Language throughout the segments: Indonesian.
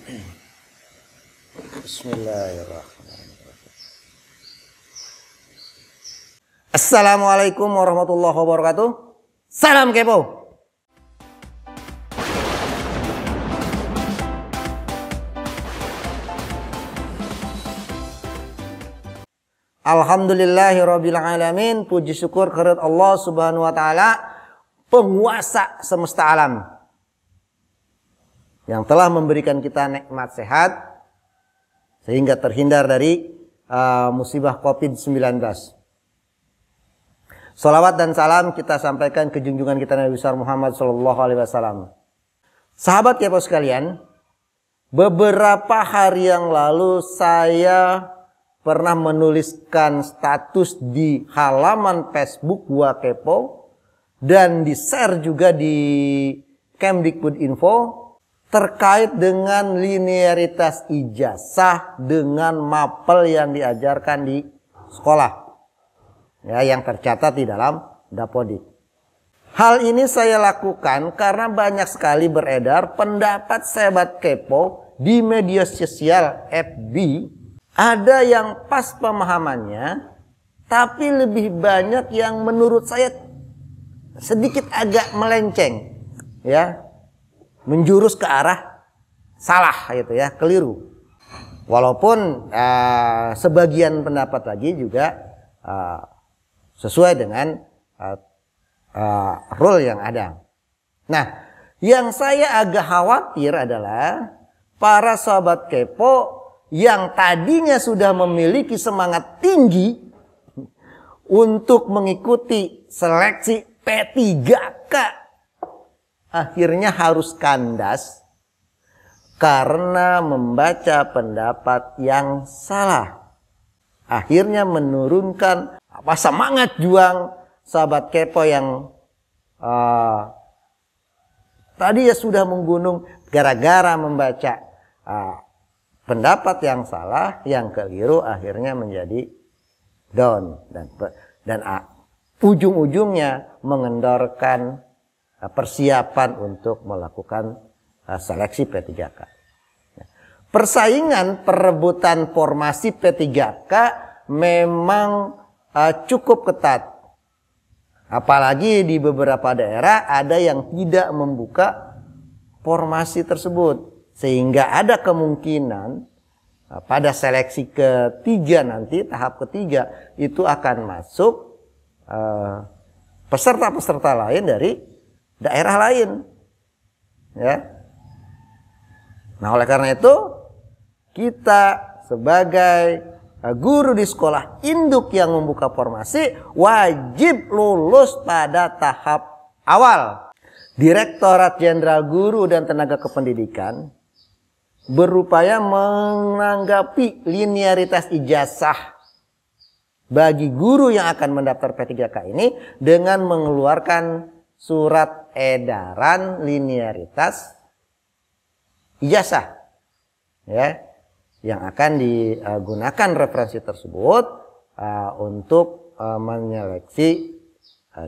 Bismillahirrahmanirrahim. Assalamualaikum warahmatullahi wabarakatuh. Salam kepo. Alhamdulillahirabbil alamin. Puji syukur kehadirat Allah Subhanahu wa taala, penguasa semesta alam, yang telah memberikan kita nikmat sehat sehingga terhindar dari musibah COVID-19. Salawat dan salam kita sampaikan ke junjungan kita Nabi besar Muhammad SAW. Sahabat kepo sekalian, beberapa hari yang lalu saya pernah menuliskan status di halaman Facebook Gua Kepo dan di-share juga di Kemdikbudinfo terkait dengan linearitas ijazah dengan mapel yang diajarkan di sekolah, ya, yang tercatat di dalam Dapodik. Hal ini saya lakukan karena banyak sekali beredar pendapat sahabat kepo di media sosial FB. Ada yang pas pemahamannya, tapi lebih banyak yang menurut saya sedikit agak melenceng, ya, menjurus ke arah salah gitu ya, keliru. Walaupun sebagian pendapat lagi juga sesuai dengan rule yang ada. Nah, yang saya agak khawatir adalah para sahabat kepo yang tadinya sudah memiliki semangat tinggi untuk mengikuti seleksi P3K, akhirnya harus kandas karena membaca pendapat yang salah. Akhirnya menurunkan semangat juang sahabat kepo yang tadi ya sudah menggunung gara-gara membaca pendapat yang salah, yang keliru, akhirnya menjadi down dan ujung-ujungnya mengendorkan persiapan untuk melakukan seleksi P3K. Persaingan perebutan formasi P3K memang cukup ketat. Apalagi di beberapa daerah ada yang tidak membuka formasi tersebut. Sehingga ada kemungkinan pada seleksi ketiga nanti, tahap ketiga, itu akan masuk peserta-peserta lain dari daerah lain, ya. Nah, oleh karena itu kita sebagai guru di sekolah induk yang membuka formasi wajib lulus pada tahap awal. Direktorat Jenderal Guru dan Tenaga Kependidikan berupaya menanggapi linearitas ijazah bagi guru yang akan mendaftar P3K ini dengan mengeluarkan surat edaran linearitas ijazah, ya, yang akan digunakan referensi tersebut untuk menyeleksi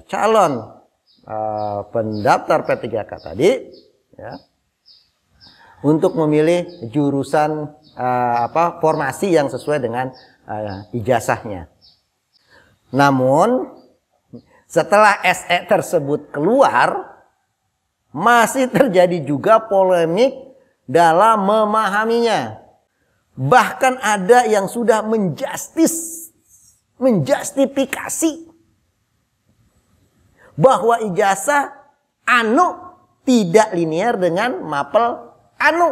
calon pendaftar P3K tadi, ya, untuk memilih jurusan formasi yang sesuai dengan ijazahnya. Namun setelah SE tersebut keluar, masih terjadi juga polemik dalam memahaminya. Bahkan ada yang sudah menjustifikasi bahwa ijazah anu tidak linear dengan mapel anu,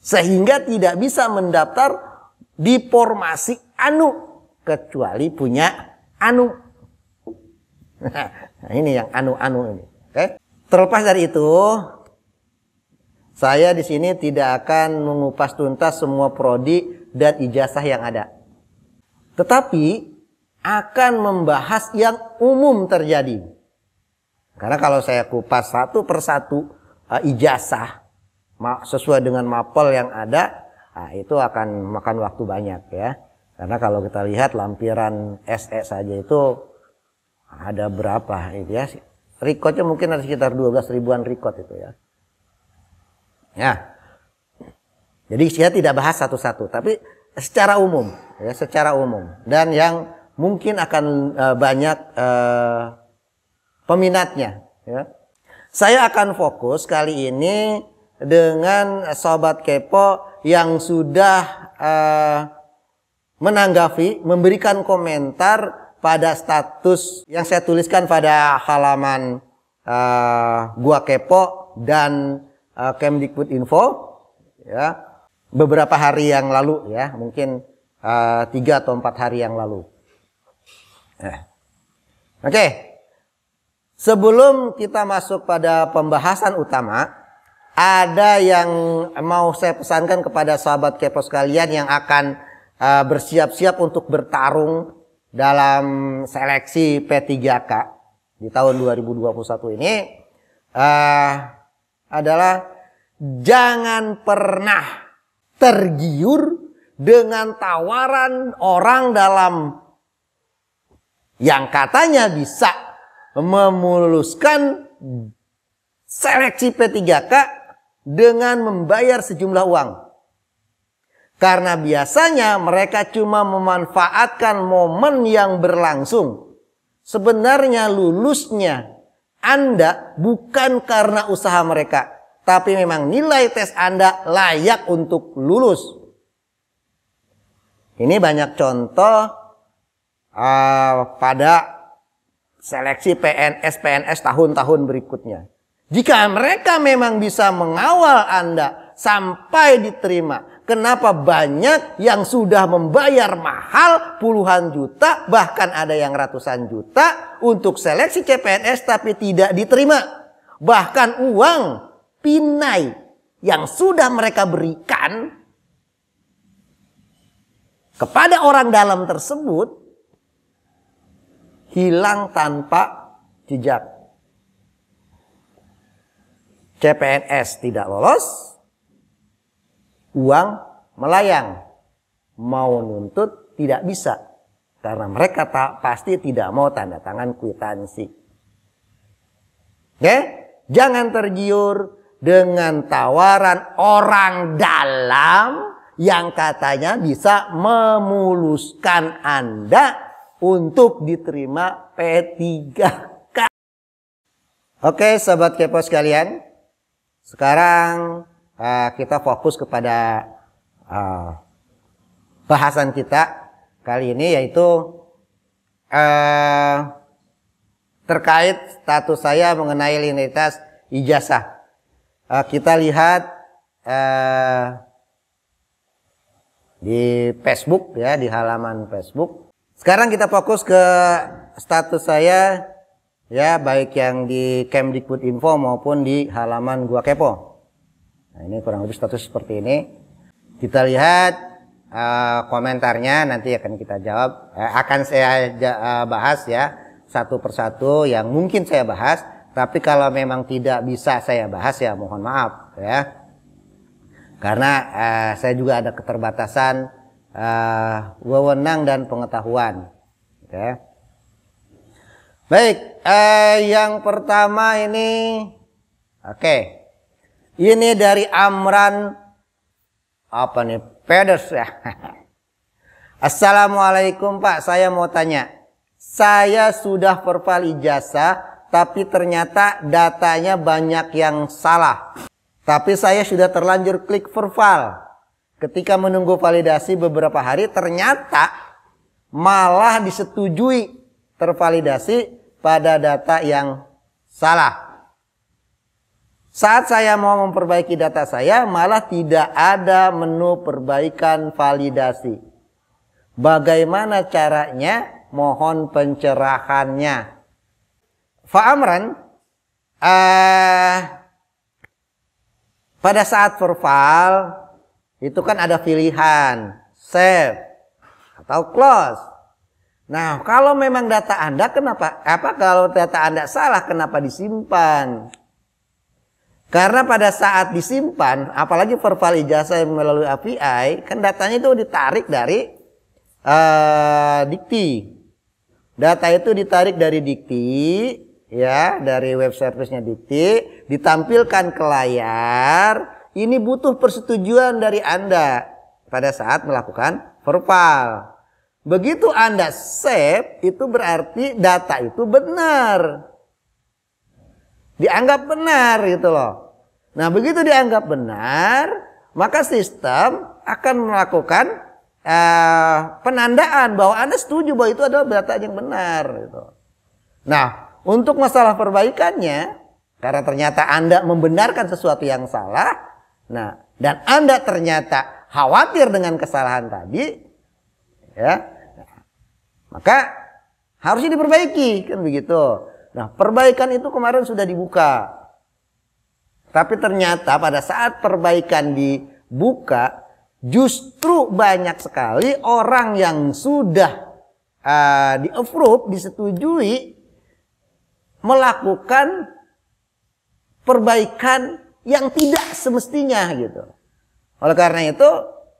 sehingga tidak bisa mendaftar di formasi anu kecuali punya anu. Nah, ini yang anu-anu ini. Oke. Terlepas dari itu, saya di sini tidak akan mengupas tuntas semua prodi dan ijazah yang ada, tetapi akan membahas yang umum terjadi. Karena kalau saya kupas satu persatu ijazah sesuai dengan mapel yang ada, itu akan makan waktu banyak, ya. Karena kalau kita lihat lampiran SE saja itu ada berapa itu, ya. Recordnya mungkin ada sekitar 12 ribuan record itu, ya. Ya. Jadi saya tidak bahas satu-satu, tapi secara umum, ya, secara umum. Dan yang mungkin akan banyak peminatnya. Ya. Saya akan fokus kali ini dengan Sobat Kepo yang sudah menanggapi, memberikan komentar pada status yang saya tuliskan pada halaman Gua Kepo dan Kemdikbud Info, ya. Beberapa hari yang lalu, ya, mungkin 3 atau 4 hari yang lalu. Oke. Sebelum kita masuk pada pembahasan utama, ada yang mau saya pesankan kepada sahabat Kepo sekalian yang akan bersiap-siap untuk bertarung dalam seleksi P3K di tahun 2021 ini, adalah jangan pernah tergiur dengan tawaran orang dalam yang katanya bisa memuluskan seleksi P3K dengan membayar sejumlah uang. Karena biasanya mereka cuma memanfaatkan momen yang berlangsung. Sebenarnya lulusnya Anda bukan karena usaha mereka, tapi memang nilai tes Anda layak untuk lulus. Ini banyak contoh pada seleksi PNS tahun-tahun berikutnya. Jika mereka memang bisa mengawal Anda sampai diterima, kenapa banyak yang sudah membayar mahal puluhan juta, bahkan ada yang ratusan juta untuk seleksi CPNS tapi tidak diterima. Bahkan uang pinai yang sudah mereka berikan kepada orang dalam tersebut hilang tanpa jejak. CPNS tidak lolos, uang melayang. Mau nuntut tidak bisa, karena mereka pasti tidak mau tanda tangan kwitansi. Oke? Jangan tergiur dengan tawaran orang dalam yang katanya bisa memuluskan Anda untuk diterima P3K. Oke, Sobat Kepo sekalian. Sekarang kita fokus kepada bahasan kita kali ini, yaitu terkait status saya mengenai linearitas ijazah. Kita lihat di Facebook, ya, di halaman Facebook. Sekarang kita fokus ke status saya, ya, baik yang di Kemdikbud Info maupun di halaman Gua Kepo. Nah, ini kurang lebih status seperti ini. Kita lihat komentarnya, nanti akan kita jawab. Akan saya bahas, ya, satu persatu yang mungkin saya bahas. Tapi kalau memang tidak bisa saya bahas, ya mohon maaf, ya. Karena saya juga ada keterbatasan wewenang dan pengetahuan. Oke. Baik, yang pertama ini, oke. Ini dari Amran, apa nih, Peders, ya. Assalamualaikum Pak, saya mau tanya. Saya sudah verval ijazah, tapi ternyata datanya banyak yang salah. Tapi saya sudah terlanjur klik verval. Ketika menunggu validasi beberapa hari, ternyata malah disetujui tervalidasi pada data yang salah. Saat saya mau memperbaiki data saya, malah tidak ada menu perbaikan validasi. Bagaimana caranya? Mohon pencerahannya. Fa'amran, pada saat verval itu kan ada pilihan save atau close. Nah, kalau memang data Anda kalau data Anda salah, kenapa disimpan? Karena pada saat disimpan, apalagi verval ijazah melalui API, kan datanya itu ditarik dari Dikti. Data itu ditarik dari Dikti, ya, dari web service-nya Dikti, ditampilkan ke layar, ini butuh persetujuan dari Anda pada saat melakukan verbal. Begitu Anda save, itu berarti data itu benar. Dianggap benar gitu loh. Nah, begitu dianggap benar, maka sistem akan melakukan penandaan bahwa Anda setuju bahwa itu adalah data yang benar gitu. Nah, untuk masalah perbaikannya, karena ternyata Anda membenarkan sesuatu yang salah, nah, dan Anda ternyata khawatir dengan kesalahan tadi, ya, maka harusnya diperbaiki, kan begitu. Nah, perbaikan itu kemarin sudah dibuka. Tapi ternyata pada saat perbaikan dibuka, justru banyak sekali orang yang sudah di-approve, disetujui, melakukan perbaikan yang tidak semestinya gitu. Oleh karena itu,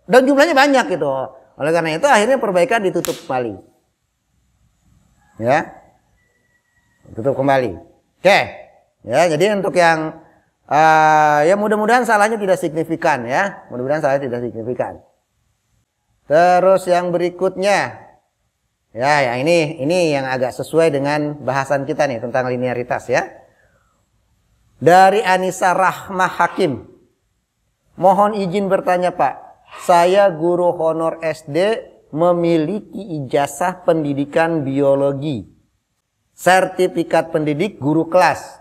dan jumlahnya banyak gitu. Oleh karena itu akhirnya perbaikan ditutup kembali. Ya. Tutup kembali. Oke. Ya, jadi untuk yang ya mudah-mudahan salahnya tidak signifikan ya. Mudah-mudahan salahnya tidak signifikan. Terus yang berikutnya. Ya, yang ini yang agak sesuai dengan bahasan kita nih tentang linearitas ya. Dari Anissa Rahmah Hakim. Mohon izin bertanya Pak. Saya guru honor SD memiliki ijazah pendidikan biologi. Sertifikat pendidik guru kelas.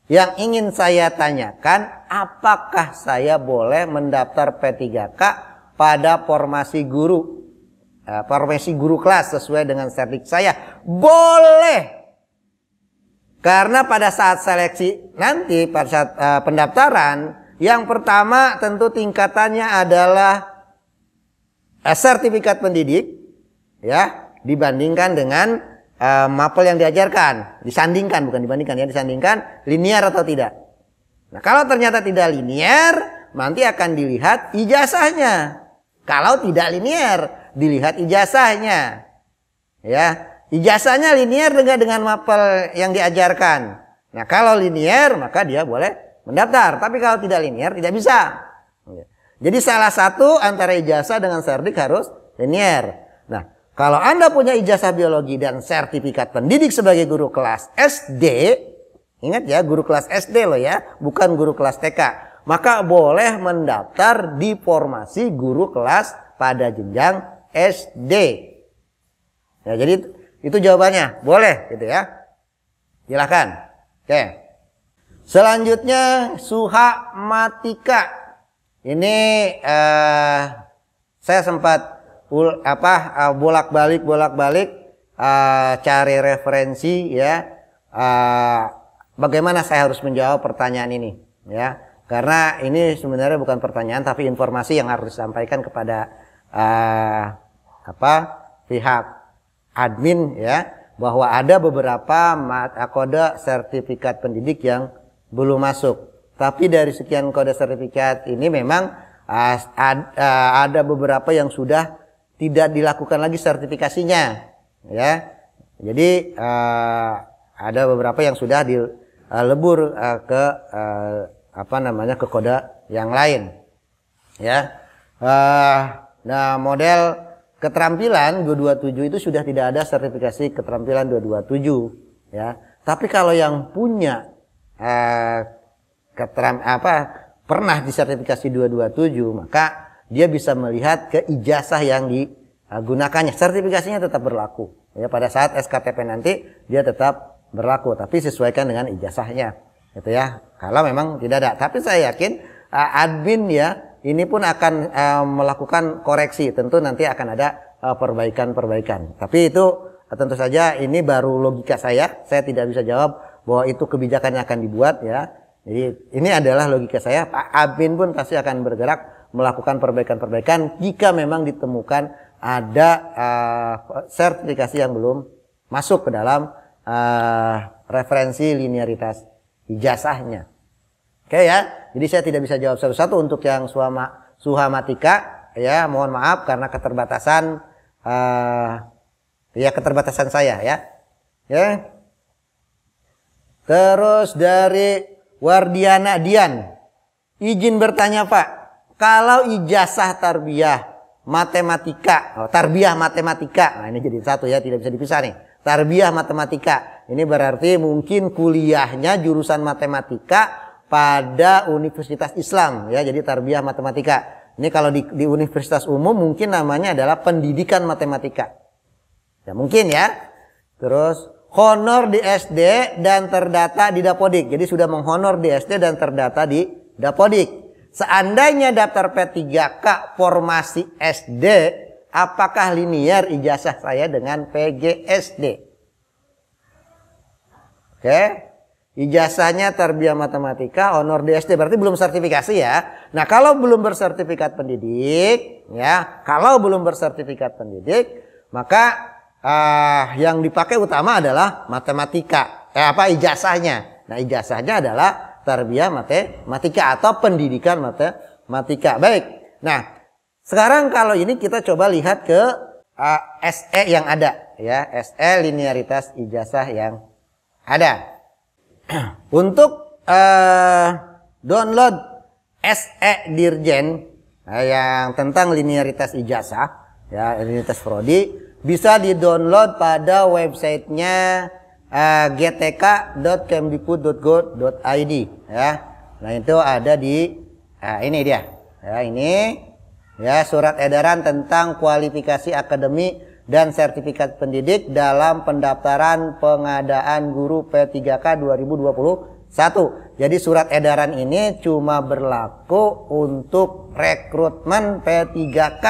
Yang ingin saya tanyakan, apakah saya boleh mendaftar P3K pada formasi guru? Formasi guru kelas sesuai dengan sertifikat saya? Boleh. Karena pada saat seleksi nanti, pada saat pendaftaran, yang pertama tentu tingkatannya adalah sertifikat pendidik, ya, dibandingkan dengan mapel yang diajarkan, disandingkan, bukan dibandingkan ya, disandingkan linear atau tidak. Nah, kalau ternyata tidak linear, nanti akan dilihat ijazahnya. Kalau tidak linear, dilihat ijazahnya. Ya. Ijazahnya linear dengan mapel yang diajarkan. Nah, kalau linear maka dia boleh mendaftar. Tapi kalau tidak linear tidak bisa. Jadi salah satu antara ijazah dengan serdik harus linear. Nah, kalau Anda punya ijazah biologi dan sertifikat pendidik sebagai guru kelas SD, ingat ya, guru kelas SD loh ya, bukan guru kelas TK. Maka boleh mendaftar di formasi guru kelas pada jenjang SD. Ya, jadi itu jawabannya, boleh gitu ya. Silakan. Oke. Selanjutnya Suha Matika. Ini saya sempat bolak-balik cari referensi ya. Bagaimana saya harus menjawab pertanyaan ini ya. Karena ini sebenarnya bukan pertanyaan tapi informasi yang harus disampaikan kepada pihak admin ya, bahwa ada beberapa kode sertifikat pendidik yang belum masuk. Tapi dari sekian kode sertifikat ini memang ada beberapa yang sudah tidak dilakukan lagi sertifikasinya ya. Jadi ada beberapa yang sudah dilebur ke ke kode yang lain ya. Nah, model keterampilan 227 itu sudah tidak ada sertifikasi keterampilan 227 ya. Tapi kalau yang punya pernah disertifikasi 227, maka dia bisa melihat ke ijazah yang digunakannya. Sertifikasinya tetap berlaku ya, pada saat SKTP nanti dia tetap berlaku, tapi sesuaikan dengan ijazahnya gitu ya. Kalau memang tidak ada, tapi saya yakin admin ya ini pun akan melakukan koreksi. Tentu nanti akan ada perbaikan-perbaikan. Tapi itu tentu saja ini baru logika saya. Saya tidak bisa jawab bahwa itu kebijakan yang akan dibuat ya. Jadi ini adalah logika saya. Pak admin pun pasti akan bergerak melakukan perbaikan-perbaikan jika memang ditemukan ada sertifikasi yang belum masuk ke dalam referensi linearitas ijazahnya. Oke ya. Jadi saya tidak bisa jawab satu-satu untuk yang Suha Matika ya, mohon maaf karena keterbatasan keterbatasan saya ya. Ya. Terus dari Wardiana Dian. Izin bertanya Pak, kalau ijazah tarbiyah matematika, tarbiyah matematika, nah ini jadi satu ya, tidak bisa dipisah nih. Tarbiyah matematika, ini berarti mungkin kuliahnya jurusan matematika pada Universitas Islam ya, jadi tarbiyah matematika. Ini kalau di universitas umum mungkin namanya adalah pendidikan matematika. Ya mungkin ya. Terus honor di SD dan terdata di Dapodik. Jadi sudah menghonor di SD dan terdata di Dapodik. Seandainya daftar P3K formasi SD, apakah linear ijazah saya dengan PGSD? Oke. Ijazahnya tarbiyah matematika, honor di SD, berarti belum sertifikasi ya. Nah, kalau belum bersertifikat pendidik, ya, kalau belum bersertifikat pendidik, maka yang dipakai utama adalah matematika. Ijazahnya. Nah, ijazahnya adalah tarbiyah matematika atau pendidikan matematika. Baik. Nah, sekarang kalau ini kita coba lihat ke SE yang ada, ya, SE linearitas ijazah yang ada. Untuk download SE Dirjen yang tentang linearitas ijazah, ya, linearitas prodi, bisa di-download pada websitenya gtk.kemdikbud.go.id ya. Nah, itu ada di ini dia. Ya, ini ya surat edaran tentang kualifikasi akademik dan sertifikat pendidik dalam pendaftaran pengadaan guru P3K 2021. Jadi surat edaran ini cuma berlaku untuk rekrutmen P3K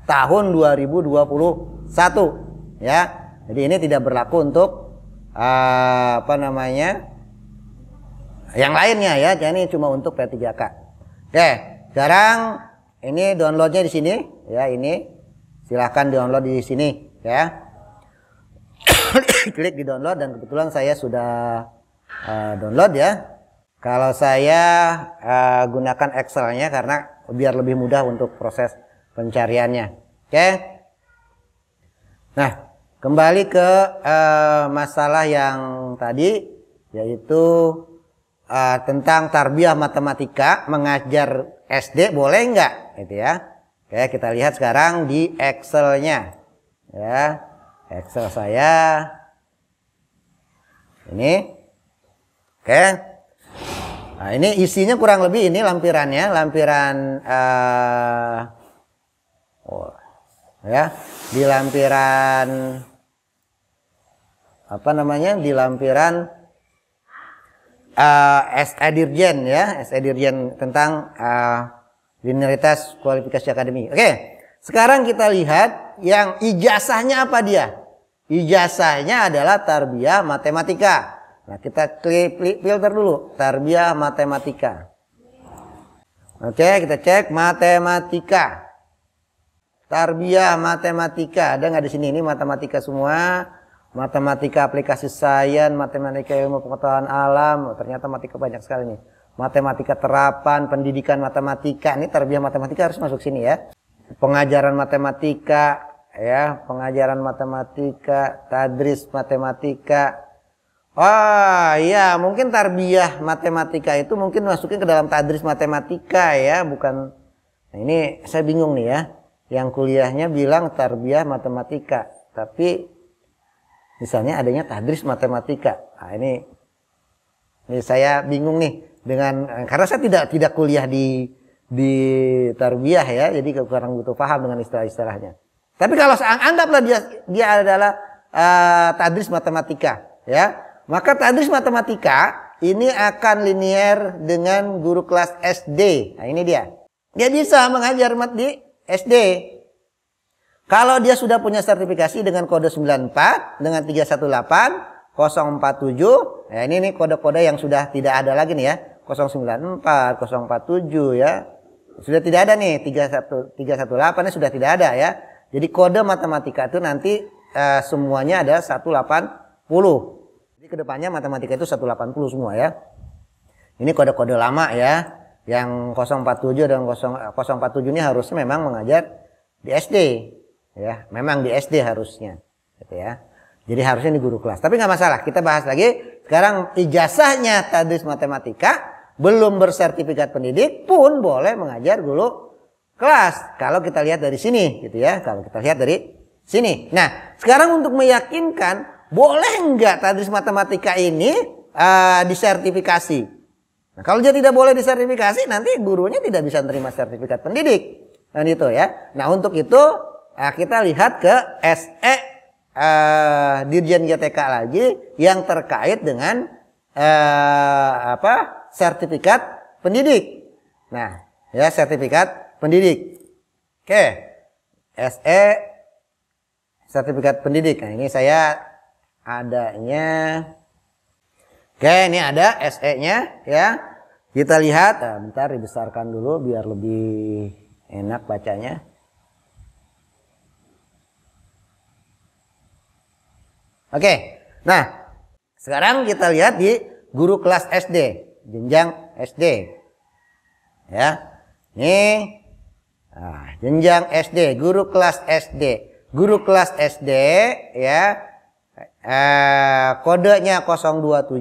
tahun 2021 ya. Jadi ini tidak berlaku untuk yang lainnya ya. Jadi ini cuma untuk P3K. Oke, sekarang ini downloadnya di sini ya, ini silahkan download di sini ya. Klik di download dan kebetulan saya sudah download ya. Kalau saya gunakan Excel-nya karena biar lebih mudah untuk proses pencariannya. Oke. Nah, kembali ke masalah yang tadi, yaitu tentang tarbiyah matematika, mengajar SD boleh enggak, gitu ya. Oke, kita lihat sekarang di Excel-nya. Ya, Excel saya ini. Oke. Nah, ini isinya kurang lebih ini lampirannya, lampiran ya, di lampiran di lampiran SE Dirjen ya, SE Dirjen tentang linearitas kualifikasi akademik. Oke, sekarang kita lihat yang ijazahnya apa dia. Ijazahnya adalah tarbiyah matematika. Nah, kita klik filter dulu, tarbiyah matematika. Oke, kita cek matematika. Tarbiyah matematika, ada nggak di sini? Ini matematika semua. Matematika aplikasi sains, matematika ilmu pengetahuan alam. Oh, ternyata matematika banyak sekali nih. Matematika terapan, pendidikan matematika. Ini tarbiyah matematika harus masuk sini ya. Pengajaran matematika, ya, pengajaran matematika, tadris matematika. Oh iya, mungkin tarbiyah matematika itu mungkin masukin ke dalam tadris matematika ya, bukan. Nah, ini saya bingung nih ya. Yang kuliahnya bilang tarbiyah matematika, tapi misalnya adanya tadris matematika. Nah, ini saya bingung nih dengan, karena saya tidak kuliah di tarbiyah ya, jadi kurang butuh paham dengan istilah-istilahnya. Tapi kalau anggaplah dia adalah tadris matematika ya, maka tadris matematika ini akan linear dengan guru kelas SD. Nah, ini dia. Dia bisa mengajar di SD. Kalau dia sudah punya sertifikasi dengan kode 94 dengan 318 047, ya ini kode-kode yang sudah tidak ada lagi nih ya. 094, 047 ya. Sudah tidak ada nih, 318 nya sudah tidak ada ya. Jadi kode matematika itu nanti semuanya ada 180. Jadi kedepannya matematika itu 180 semua ya. Ini kode-kode lama ya. Yang 047 dan 047 ini harusnya memang mengajar di SD. Ya, memang di SD harusnya. Gitu ya. Jadi harusnya di guru kelas. Tapi nggak masalah, kita bahas lagi. Sekarang ijazahnya tadris matematika belum bersertifikat pendidik pun boleh mengajar guru kelas. Kalau kita lihat dari sini gitu ya. Kalau kita lihat dari sini. Nah, sekarang untuk meyakinkan boleh enggak tadris matematika ini disertifikasi. Nah, kalau dia tidak boleh disertifikasi, nanti gurunya tidak bisa menerima sertifikat pendidik. Nah, itu ya. Nah, untuk itu kita lihat ke SE Dirjen GTK lagi yang terkait dengan sertifikat pendidik. Nah, ya sertifikat pendidik. Oke. SE sertifikat pendidik. Nah, ini saya adanya. Oke, ini ada SE-nya ya. Kita lihat, bentar dibesarkan dulu biar lebih enak bacanya. Oke. Nah, sekarang kita lihat di guru kelas SD, jenjang SD. Ya. Nih. Nah, jenjang SD, guru kelas SD. Guru kelas SD ya. Kodenya 027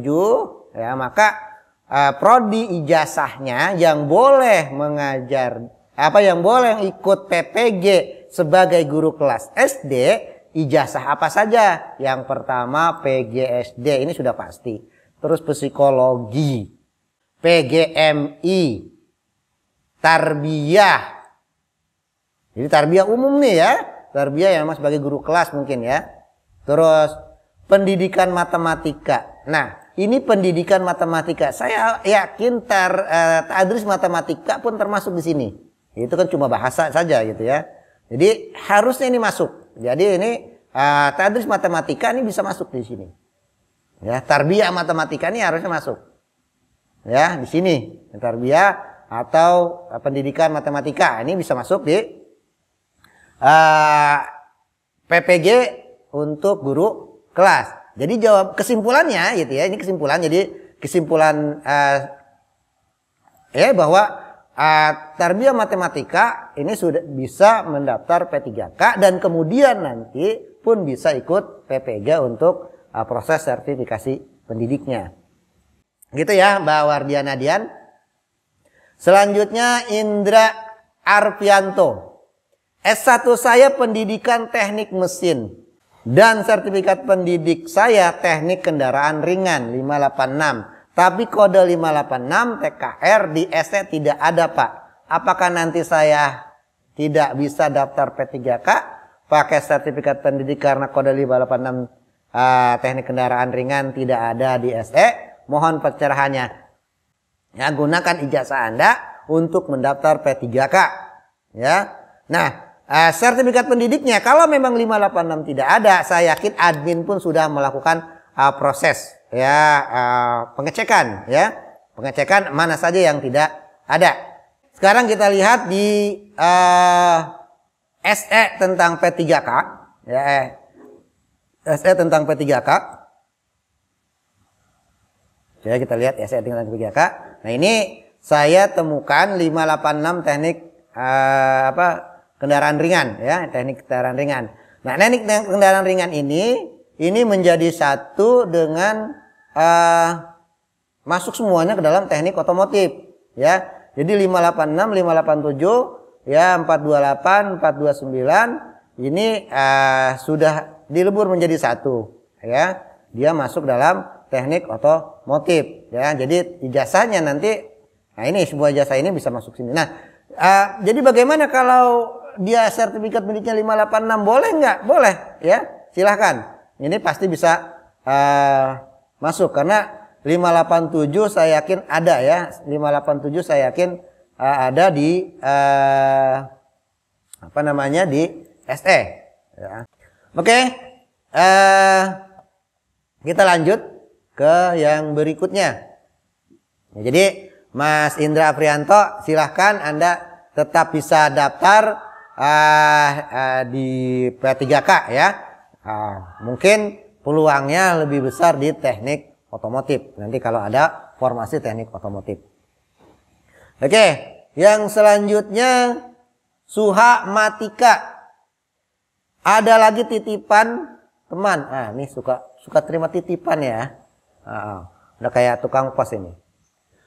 ya, maka prodi ijazahnya yang boleh mengajar yang boleh ikut PPG sebagai guru kelas SD, ijazah apa saja? Yang pertama PGSD, ini sudah pasti. Terus psikologi, PGMI, tarbiyah. Jadi tarbiyah umum nih ya, tarbiyah yang memang sebagai guru kelas mungkin ya. Terus pendidikan matematika. Nah, ini pendidikan matematika. Saya yakin tadris matematika pun termasuk di sini. Itu kan cuma bahasa saja gitu ya. Jadi harusnya ini masuk. Jadi ini tadris matematika ini bisa masuk di sini. Ya, tarbiyah matematika ini harusnya masuk. Ya, di sini. Tarbiyah atau pendidikan matematika ini bisa masuk di PPG untuk guru kelas. Jadi jawab kesimpulannya gitu ya. Ini kesimpulan. Jadi kesimpulan bahwa tarbiyah matematika ini sudah bisa mendaftar P3K dan kemudian nanti pun bisa ikut PPG untuk proses sertifikasi pendidiknya. Gitu ya Mbak Wardiana Dian. Selanjutnya Indra Arfianto. S1 saya pendidikan teknik mesin. Dan sertifikat pendidik saya teknik kendaraan ringan 586. Tapi kode 586 TKR di SE tidak ada Pak. Apakah nanti saya tidak bisa daftar P3K pakai sertifikat pendidik karena kode 586 teknik kendaraan ringan tidak ada di SE? Mohon pencerahannya. Ya, gunakan ijazah Anda untuk mendaftar P3K. Ya. Nah, sertifikat pendidiknya kalau memang 586 tidak ada, saya yakin admin pun sudah melakukan proses pengecekan ya. Pengecekan mana saja yang tidak ada. Sekarang kita lihat di SE tentang P3K ya. SE tentang P3K. Ya, kita lihat SE tentang P3K. Nah, ini saya temukan 586 teknik kendaraan ringan ya, teknik kendaraan ringan. Nah, teknik kendaraan ringan ini menjadi satu dengan masuk semuanya ke dalam teknik otomotif ya. Jadi 586, 587 ya, 428, 429 ini sudah dilebur menjadi satu ya. Dia masuk dalam teknik otomotif ya. Jadi ijazahnya nanti, nah ini sebuah ijazah ini bisa masuk sini. Nah, jadi bagaimana kalau dia sertifikat pendidiknya 586 boleh nggak? Boleh ya, silahkan. Ini pasti bisa masuk karena 587 saya yakin ada ya. 587 saya yakin ada di di SE ya. Oke. Kita lanjut ke yang berikutnya. Ya, jadi Mas Indra Afrianto, silahkan Anda tetap bisa daftar di P3K ya. Mungkin peluangnya lebih besar di teknik otomotif. Nanti kalau ada formasi teknik otomotif. Oke, yang selanjutnya Suha Matika. Ada lagi titipan teman. Ini suka terima titipan ya. Udah kayak tukang pos ini.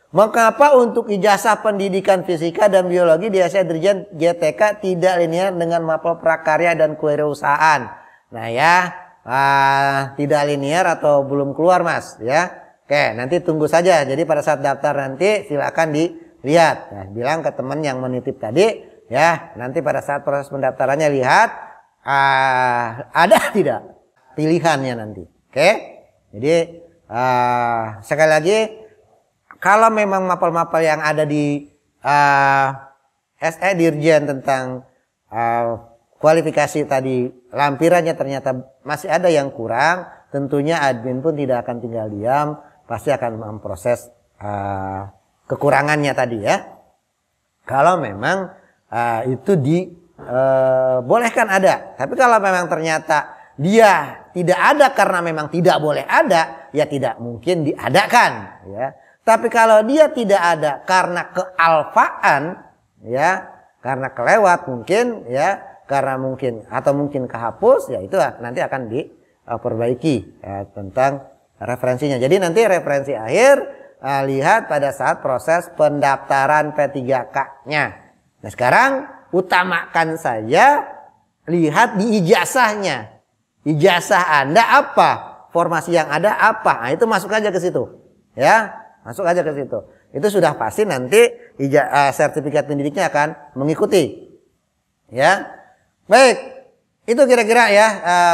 Mengapa untuk ijazah pendidikan fisika dan biologi di SMA Dirjen JTK tidak linear dengan mapel prakarya dan kewirausahaan? Nah ya, tidak linear atau belum keluar Mas ya. Oke, nanti tunggu saja. Jadi pada saat daftar nanti silakan dilihat. Nah, bilang ke teman yang menitip tadi ya, nanti pada saat proses pendaftarannya lihat ada tidak pilihannya nanti. Oke. Jadi sekali lagi, kalau memang mapel-mapel yang ada di SE Dirjen tentang kualifikasi tadi lampirannya ternyata masih ada yang kurang, tentunya admin pun tidak akan tinggal diam, pasti akan memproses kekurangannya tadi ya. Kalau memang itu dibolehkan ada, tapi kalau memang ternyata dia tidak ada karena memang tidak boleh ada, ya tidak mungkin diadakan ya. Tapi kalau dia tidak ada karena kealfaan ya, karena kelewat mungkin ya, karena mungkin atau mungkin kehapus, ya itu nanti akan diperbaiki ya, tentang referensinya. Jadi nanti referensi akhir lihat pada saat proses pendaftaran P3K-nya. Nah sekarang utamakan saja lihat di ijazahnya. Ijazah Anda apa? Formasi yang ada apa? Nah itu masuk aja ke situ ya. Masuk aja ke situ. Itu sudah pasti nanti sertifikat pendidiknya akan mengikuti. Ya. Baik. Itu kira-kira ya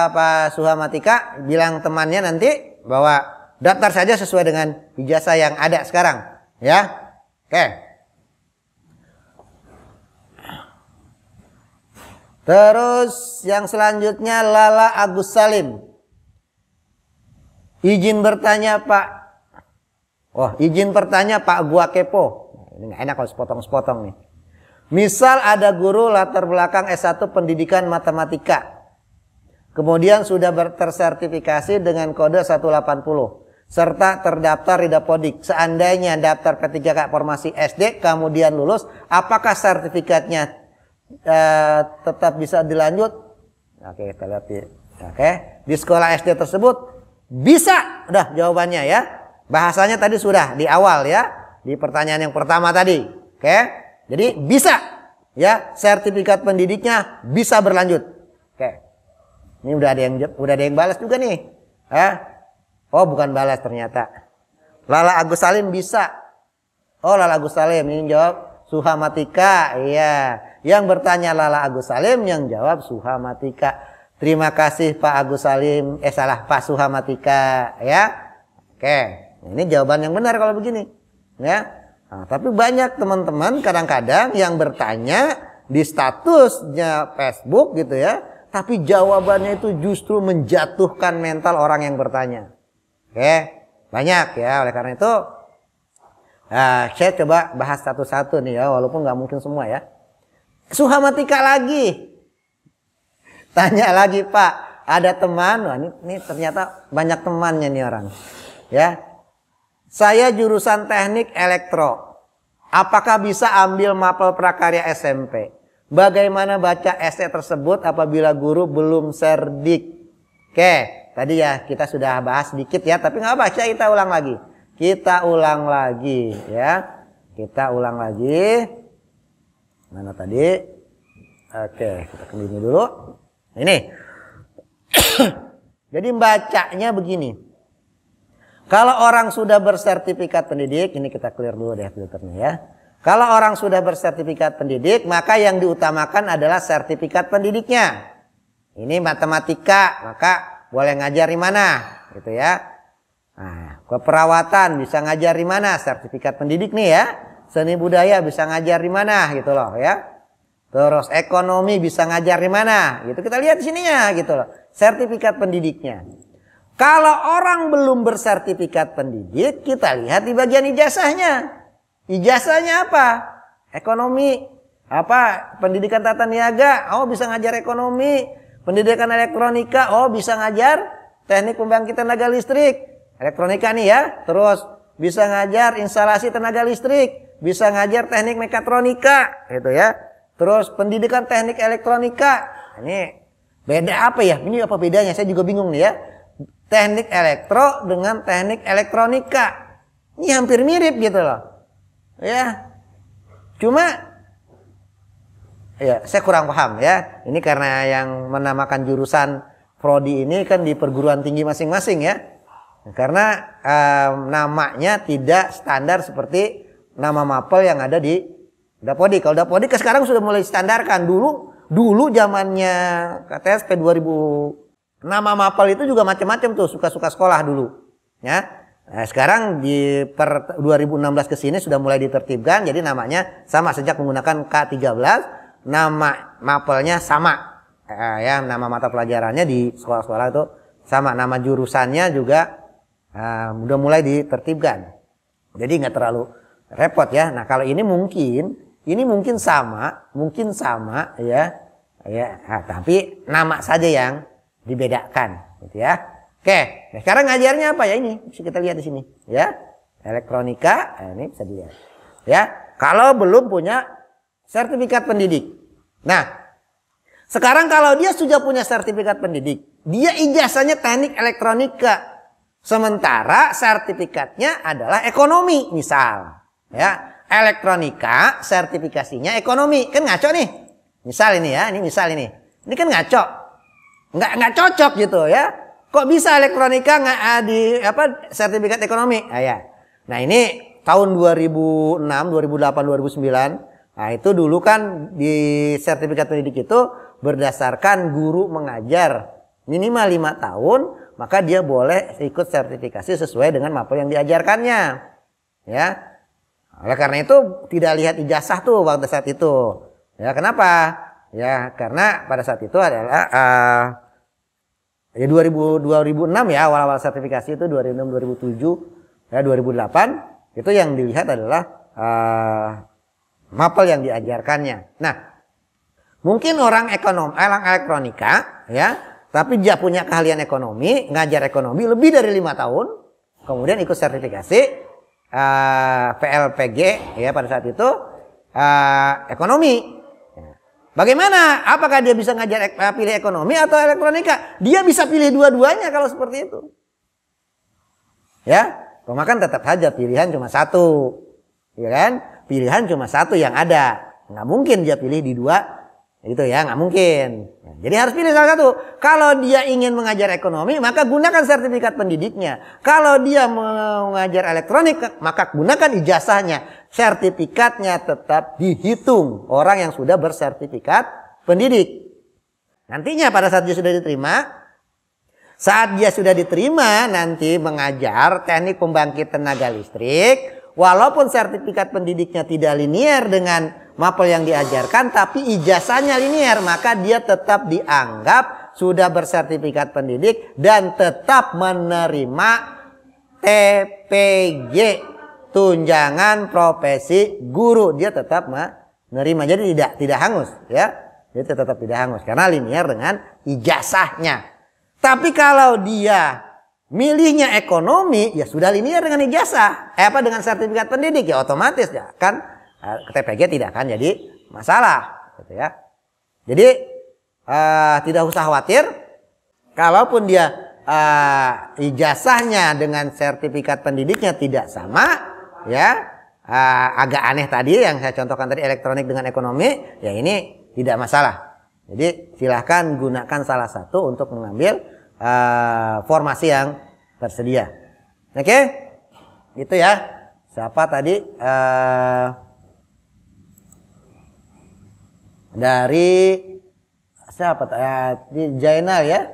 Pak Suhamatika bilang temannya nanti bahwa daftar saja sesuai dengan ijazah yang ada sekarang. Ya. Oke. Terus yang selanjutnya Lala Agus Salim. Izin bertanya Pak. Oh, izin bertanya Pak, gua kepo. Ini nggak enak kalau sepotong-sepotong nih. Misal ada guru latar belakang S1 pendidikan matematika. Kemudian sudah tersertifikasi dengan kode 180. Serta terdaftar di Dapodik. Seandainya daftar P3K formasi SD kemudian lulus, apakah sertifikatnya tetap bisa dilanjut? Oke, kita lihat ya. Oke, di sekolah SD tersebut bisa. Udah jawabannya ya. Bahasanya tadi sudah di awal ya, di pertanyaan yang pertama tadi. Oke. Jadi bisa ya, sertifikat pendidiknya bisa berlanjut. Oke. Ini udah ada yang balas juga nih. Oh, bukan balas ternyata. Lala Agus Salim bisa. Oh, Lala Agus Salim ini jawab Suhamatika. Iya. Yang bertanya Lala Agus Salim, yang jawab Suhamatika. Terima kasih Pak Agus Salim. Pak Suhamatika ya. Oke. Ini jawaban yang benar kalau begini, ya. Nah, tapi banyak teman-teman kadang-kadang yang bertanya di statusnya Facebook gitu ya, tapi jawabannya itu justru menjatuhkan mental orang yang bertanya. Oke, banyak ya. Oleh karena itu, saya coba bahas satu-satu nih ya, walaupun nggak mungkin semua ya. Suhamatika lagi, tanya lagi Pak, ada teman, wah ini ternyata banyak temannya nih orang, ya. Saya jurusan teknik elektro. Apakah bisa ambil mapel prakarya SMP? Bagaimana baca essay tersebut apabila guru belum serdik? Oke, tadi ya kita sudah bahas sedikit ya, tapi nggak baca, kita ulang lagi. Kita ulang lagi ya. Kita ulang lagi. Mana tadi? Oke, kita kembali dulu. Ini. Jadi bacanya begini. Kalau orang sudah bersertifikat pendidik, ini kita clear dulu deh filternya ya. Kalau orang sudah bersertifikat pendidik, maka yang diutamakan adalah sertifikat pendidiknya. Ini matematika, maka boleh ngajar di mana, gitu ya. Nah, keperawatan bisa ngajar di mana, sertifikat pendidik nih ya. Seni budaya bisa ngajar di mana, gitu loh ya. Terus ekonomi bisa ngajar di mana, gitu. Kita lihat di sininya, gitu loh. Sertifikat pendidiknya. Kalau orang belum bersertifikat pendidik, kita lihat di bagian ijazahnya. Ijazahnya apa? Ekonomi. Apa? Pendidikan tata niaga. Oh, bisa ngajar ekonomi. Pendidikan elektronika. Oh, bisa ngajar teknik pembangkit tenaga listrik. Elektronika nih ya. Terus bisa ngajar instalasi tenaga listrik. Bisa ngajar teknik mekatronika. Gitu ya. Terus pendidikan teknik elektronika. Ini beda apa ya? Ini apa bedanya? Saya juga bingung nih ya. Teknik elektro dengan teknik elektronika. Ini hampir mirip gitu loh. Ya. Cuma ya saya kurang paham ya. Ini karena yang menamakan jurusan prodi ini kan di perguruan tinggi masing-masing ya. Karena namanya tidak standar seperti nama mapel yang ada di Dapodi. Kalau Dapodi sekarang sudah mulai standarkan. Dulu zamannya KTSP 2000 nama mapel itu juga macam-macam tuh, suka-suka sekolah dulu ya. Nah, sekarang di per 2016 ke sini sudah mulai ditertibkan, jadi namanya sama sejak menggunakan K13, nama mapelnya sama. Ya, nama mata pelajarannya di sekolah-sekolah itu sama, nama jurusannya juga udah mulai ditertibkan. Jadi nggak terlalu repot ya. Nah, kalau ini mungkin sama ya. Tapi nama saja yang dibedakan gitu ya. Oke, nah sekarang ngajarnya apa ya ini? Bisa kita lihat di sini, ya. Elektronika, ini bisa dilihat. Ya, kalau belum punya sertifikat pendidik. Nah, sekarang kalau dia sudah punya sertifikat pendidik, dia ijazahnya teknik elektronika. Sementara sertifikatnya adalah ekonomi, misal. Ya, elektronika sertifikasinya ekonomi. Kan ngaco nih. Misal ini ya, ini Ini kan ngaco. Nggak cocok gitu ya. Kok bisa elektronika di sertifikat ekonomi? Nah ini tahun 2006, 2008, 2009. Nah itu dulu kan di sertifikat pendidik itu berdasarkan guru mengajar minimal 5 tahun, maka dia boleh ikut sertifikasi sesuai dengan mapel yang diajarkannya. Ya. Oleh karena itu tidak lihat ijazah tuh pada saat itu. Ya kenapa? Ya karena pada saat itu adalah ya 2006 ya, awal-awal sertifikasi itu 2006, 2007, ya 2008 itu yang dilihat adalah mapel yang diajarkannya. Nah, mungkin orang elektronika ya, tapi dia punya keahlian ekonomi, ngajar ekonomi lebih dari 5 tahun, kemudian ikut sertifikasi PLPG ya pada saat itu ekonomi. Bagaimana? Apakah dia bisa pilih ekonomi atau elektronika? Dia bisa pilih dua-duanya kalau seperti itu. Ya, cuma kan tetap saja pilihan cuma satu. Ya kan? Pilihan cuma satu yang ada. Nggak mungkin dia pilih di dua. Itu ya, nggak mungkin. Jadi harus pilih salah satu. Kalau dia ingin mengajar ekonomi, maka gunakan sertifikat pendidiknya. Kalau dia mengajar elektronik, maka gunakan ijazahnya. Sertifikatnya tetap dihitung orang yang sudah bersertifikat pendidik. Nantinya pada saat dia sudah diterima, nanti mengajar teknik pembangkit tenaga listrik, walaupun sertifikat pendidiknya tidak linear dengan mapel yang diajarkan, tapi ijazahnya linear, maka dia tetap dianggap sudah bersertifikat pendidik dan tetap menerima TPG. Tunjangan profesi guru, dia tetap menerima. Jadi tidak hangus ya. Dia tetap tidak hangus karena linear dengan ijazahnya. Tapi kalau dia milihnya ekonomi, ya sudah linear dengan ijazah. Dengan sertifikat pendidik ya otomatis ya kan TPG tidak akan jadi masalah gitu ya. Jadi tidak usah khawatir kalaupun dia ijazahnya dengan sertifikat pendidiknya tidak sama. Ya, agak aneh tadi yang saya contohkan tadi elektronik dengan ekonomi, ya ini tidak masalah. Jadi silahkan gunakan salah satu untuk mengambil formasi yang tersedia. Oke, gitu ya. Siapa tadi? Dari siapa? Jainal ya?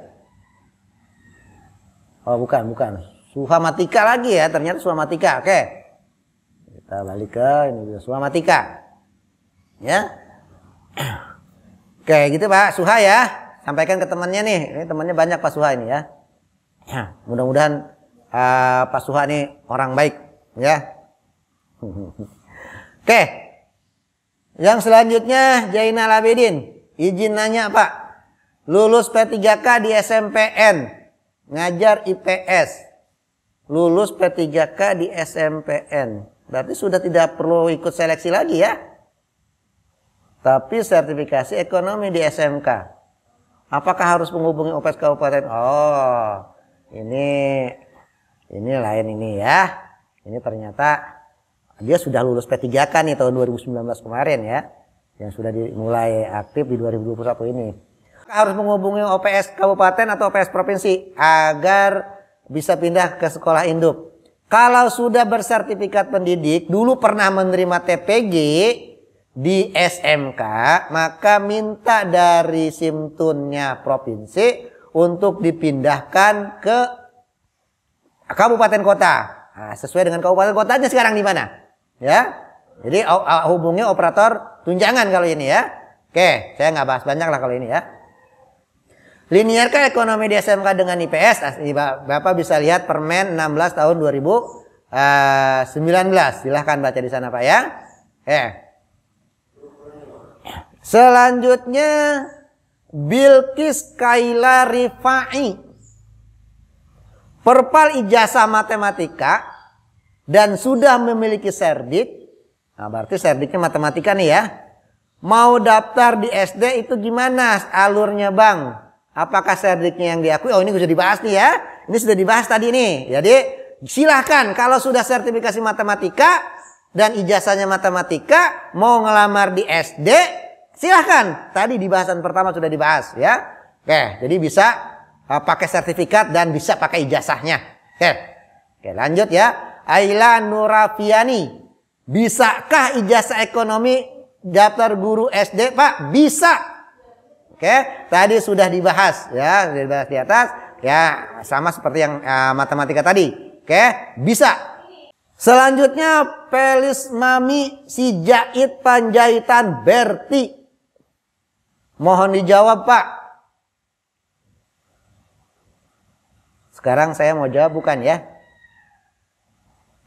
Oh bukan. Suhamatika lagi ya, ternyata Suhamatika. Oke. Kita balik ke ini Suhamatika. Ya. Oke, gitu Pak Suha ya. Sampaikan ke temannya nih. Ini temannya banyak Pak Suha ini ya. Mudah-mudahan Pak Suha ini orang baik ya. Oke. Yang selanjutnya Jainal Abidin. Izin nanya Pak. Lulus P3K di SMPN. Ngajar IPS. Lulus P3K di SMPN. Berarti sudah tidak perlu ikut seleksi lagi ya. Tapi sertifikasi ekonomi di SMK. Apakah harus menghubungi OPS kabupaten? Oh, ini lain ini ya. Ini ternyata Dia sudah lulus P3K nih tahun 2019 kemarin ya. Yang sudah dimulai aktif di 2021 ini. Harus menghubungi OPS kabupaten atau OPS provinsi agar bisa pindah ke sekolah induk. Kalau sudah bersertifikat pendidik, dulu pernah menerima TPG di SMK, maka minta dari Simtunnya provinsi untuk dipindahkan ke kabupaten kota. Nah, sesuai dengan kabupaten kotanya sekarang di mana? Ya. Jadi hubungi operator tunjangan kalau ini ya. Oke, saya nggak bahas banyak lah kalau ini ya. Linearkan ekonomi di SMK dengan IPS. Bapak bisa lihat Permen 16 tahun 2019. Silahkan baca di sana Pak ya. Selanjutnya Bilqis Kaila Rifai. Perpal ijazah matematika dan sudah memiliki serdik. Nah berarti serdiknya matematika nih ya. Mau daftar di SD itu gimana alurnya Bang? Apakah serdiknya yang diakui? Oh ini sudah dibahas nih ya. Ini sudah dibahas tadi nih. Jadi silahkan kalau sudah sertifikasi matematika dan ijazahnya matematika mau ngelamar di SD silahkan. Tadi di bahasan pertama sudah dibahas ya. Oke, jadi bisa pakai sertifikat dan bisa pakai ijazahnya. Oke, lanjut ya. Aila Nurafiani. Bisakah ijazah ekonomi daftar guru SD Pak? Bisa. Oke, tadi sudah dibahas ya, sudah dibahas di atas. Ya, sama seperti yang matematika tadi. Oke, bisa. Selanjutnya Pelis Mami Sijait Panjaitan Berti. Mohon dijawab, Pak. Sekarang saya mau jawab bukan ya?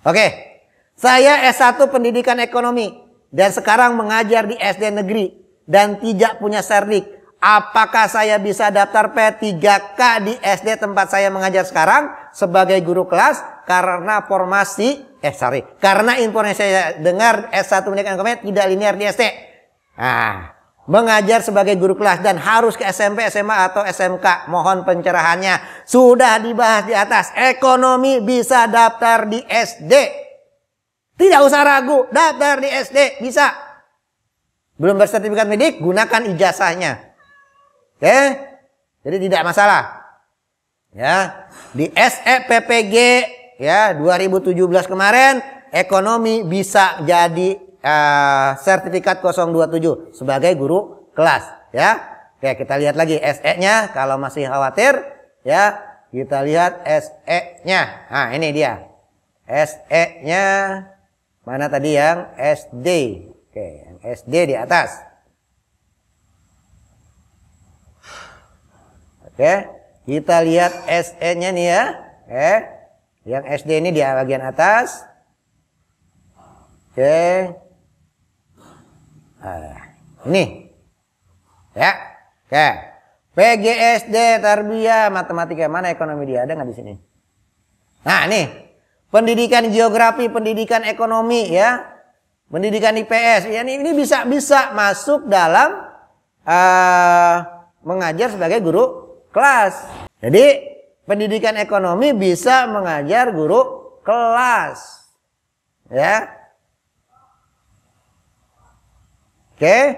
Oke. Saya S1 Pendidikan Ekonomi dan sekarang mengajar di SD negeri dan tidak punya serdik. Apakah saya bisa daftar P3K di SD tempat saya mengajar sekarang sebagai guru kelas karena karena informasi saya dengar S1 Pendidikan Ekonomi tidak linear di SD. Nah, mengajar sebagai guru kelas dan harus ke SMP, SMA atau SMK. Mohon pencerahannya. Sudah dibahas di atas. Ekonomi bisa daftar di SD. Tidak usah ragu, daftar di SD bisa. Belum bersertifikat pendidik, gunakan ijazahnya. Oke, jadi tidak masalah. Ya, di SEPPG ya 2017 kemarin ekonomi bisa jadi sertifikat 027 sebagai guru kelas. Ya, oke kita lihat lagi SE-nya kalau masih khawatir. Ya, kita lihat SE-nya. Nah ini dia SE-nya mana tadi yang SD? Oke, yang SD di atas. Oke, kita lihat SE-nya nih ya. Yang SD ini di bagian atas. Oke. Ini. Ya. Oke. PGSD Tarbiyah Matematika, mana ekonomi dia? Ada nggak di sini? Nah, nih. Pendidikan geografi, pendidikan ekonomi ya. Pendidikan IPS. Ya, ini bisa masuk dalam mengajar sebagai guru kelas. Jadi pendidikan ekonomi bisa mengajar guru kelas. Ya. Oke.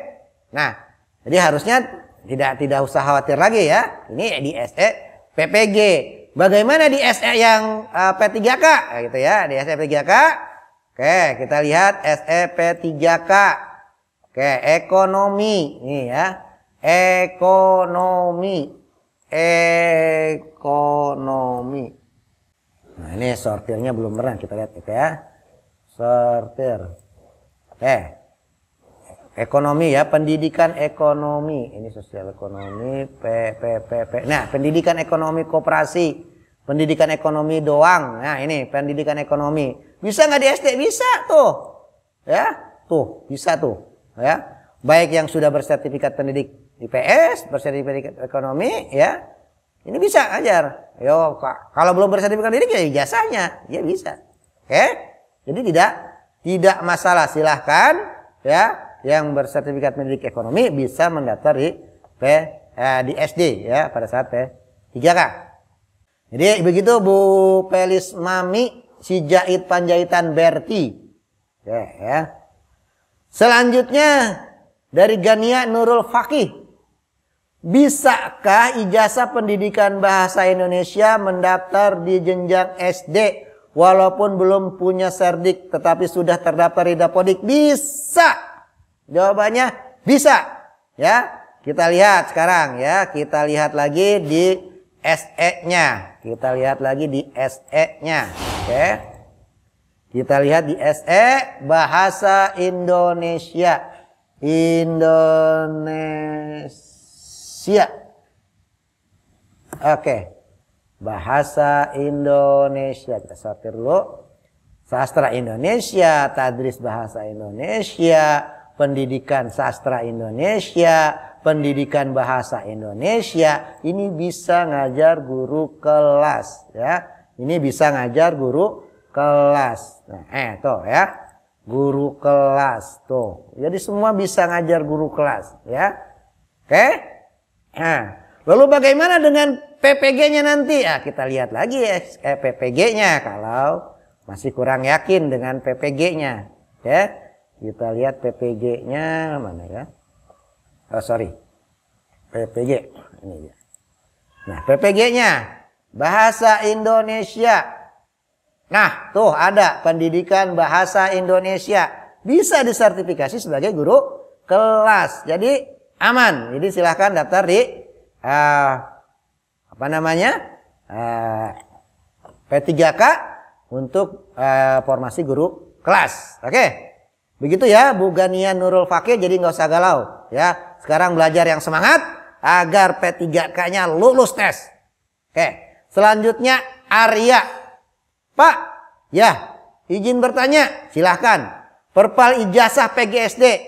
Nah, jadi harusnya tidak usah khawatir lagi ya. Ini di SE PPG. Bagaimana di SE yang P3K gitu ya, di SE P3K. Oke, kita lihat SE P3K. Oke, ekonomi. Ini ya. Ekonomi. Nah ini sortirnya belum pernah kita lihat gitu ya. Sortir. Ekonomi ya, pendidikan ekonomi. Ini sosial ekonomi, P. Nah, pendidikan ekonomi koperasi, pendidikan ekonomi doang. Nah, ini pendidikan ekonomi. Bisa nggak di SD? Bisa tuh. Ya, tuh, bisa tuh. Ya. Baik yang sudah bersertifikat pendidik IPS, bersertifikat ekonomi, ya, ini bisa ajar. Yo, kalau belum bersertifikat pendidik ya ijazahnya, ya bisa. Oke, jadi tidak masalah. Silahkan, ya, yang bersertifikat pendidik ekonomi bisa mendaftar di SD, ya, pada saat P3K. Jadi begitu Bu Pelis Mami Sijait Panjaitan Berti. Oke, ya. Selanjutnya dari Gania Nurul Fakih. Bisakah ijazah pendidikan bahasa Indonesia mendaftar di jenjang SD walaupun belum punya serdik tetapi sudah terdaftar di Dapodik? Bisa. Jawabannya bisa. Ya, kita lihat sekarang ya. Kita lihat lagi di SE-nya. Kita lihat lagi di SE-nya. Oke. Kita lihat di SE Bahasa Indonesia. Indonesia. Oke. Bahasa Indonesia. Kita sortir dulu. Sastra Indonesia, Tadris Bahasa Indonesia, Pendidikan Sastra Indonesia, Pendidikan Bahasa Indonesia. Ini bisa ngajar guru kelas ya. Ini bisa ngajar guru kelas. Nah, tuh ya. Guru kelas tuh. Jadi semua bisa ngajar guru kelas ya. Oke? Nah, lalu bagaimana dengan PPG-nya nanti? Ah, kita lihat lagi ya PPG-nya kalau masih kurang yakin dengan PPG-nya ya. Kita lihat PPG-nya mana ya? Oh, sorry. PPG ini dia. Nah, PPG-nya Bahasa Indonesia. Nah, tuh ada Pendidikan Bahasa Indonesia. Bisa disertifikasi sebagai guru kelas. Jadi aman. Jadi silahkan daftar di apa namanya? P3K untuk formasi guru kelas. Oke. Begitu ya Bu Gania Nurul Fakih, jadi nggak usah galau ya. Sekarang belajar yang semangat agar P3K-nya lulus tes. Oke. Selanjutnya Arya. Pak, ya, izin bertanya, silahkan. Perpal ijazah PGSD.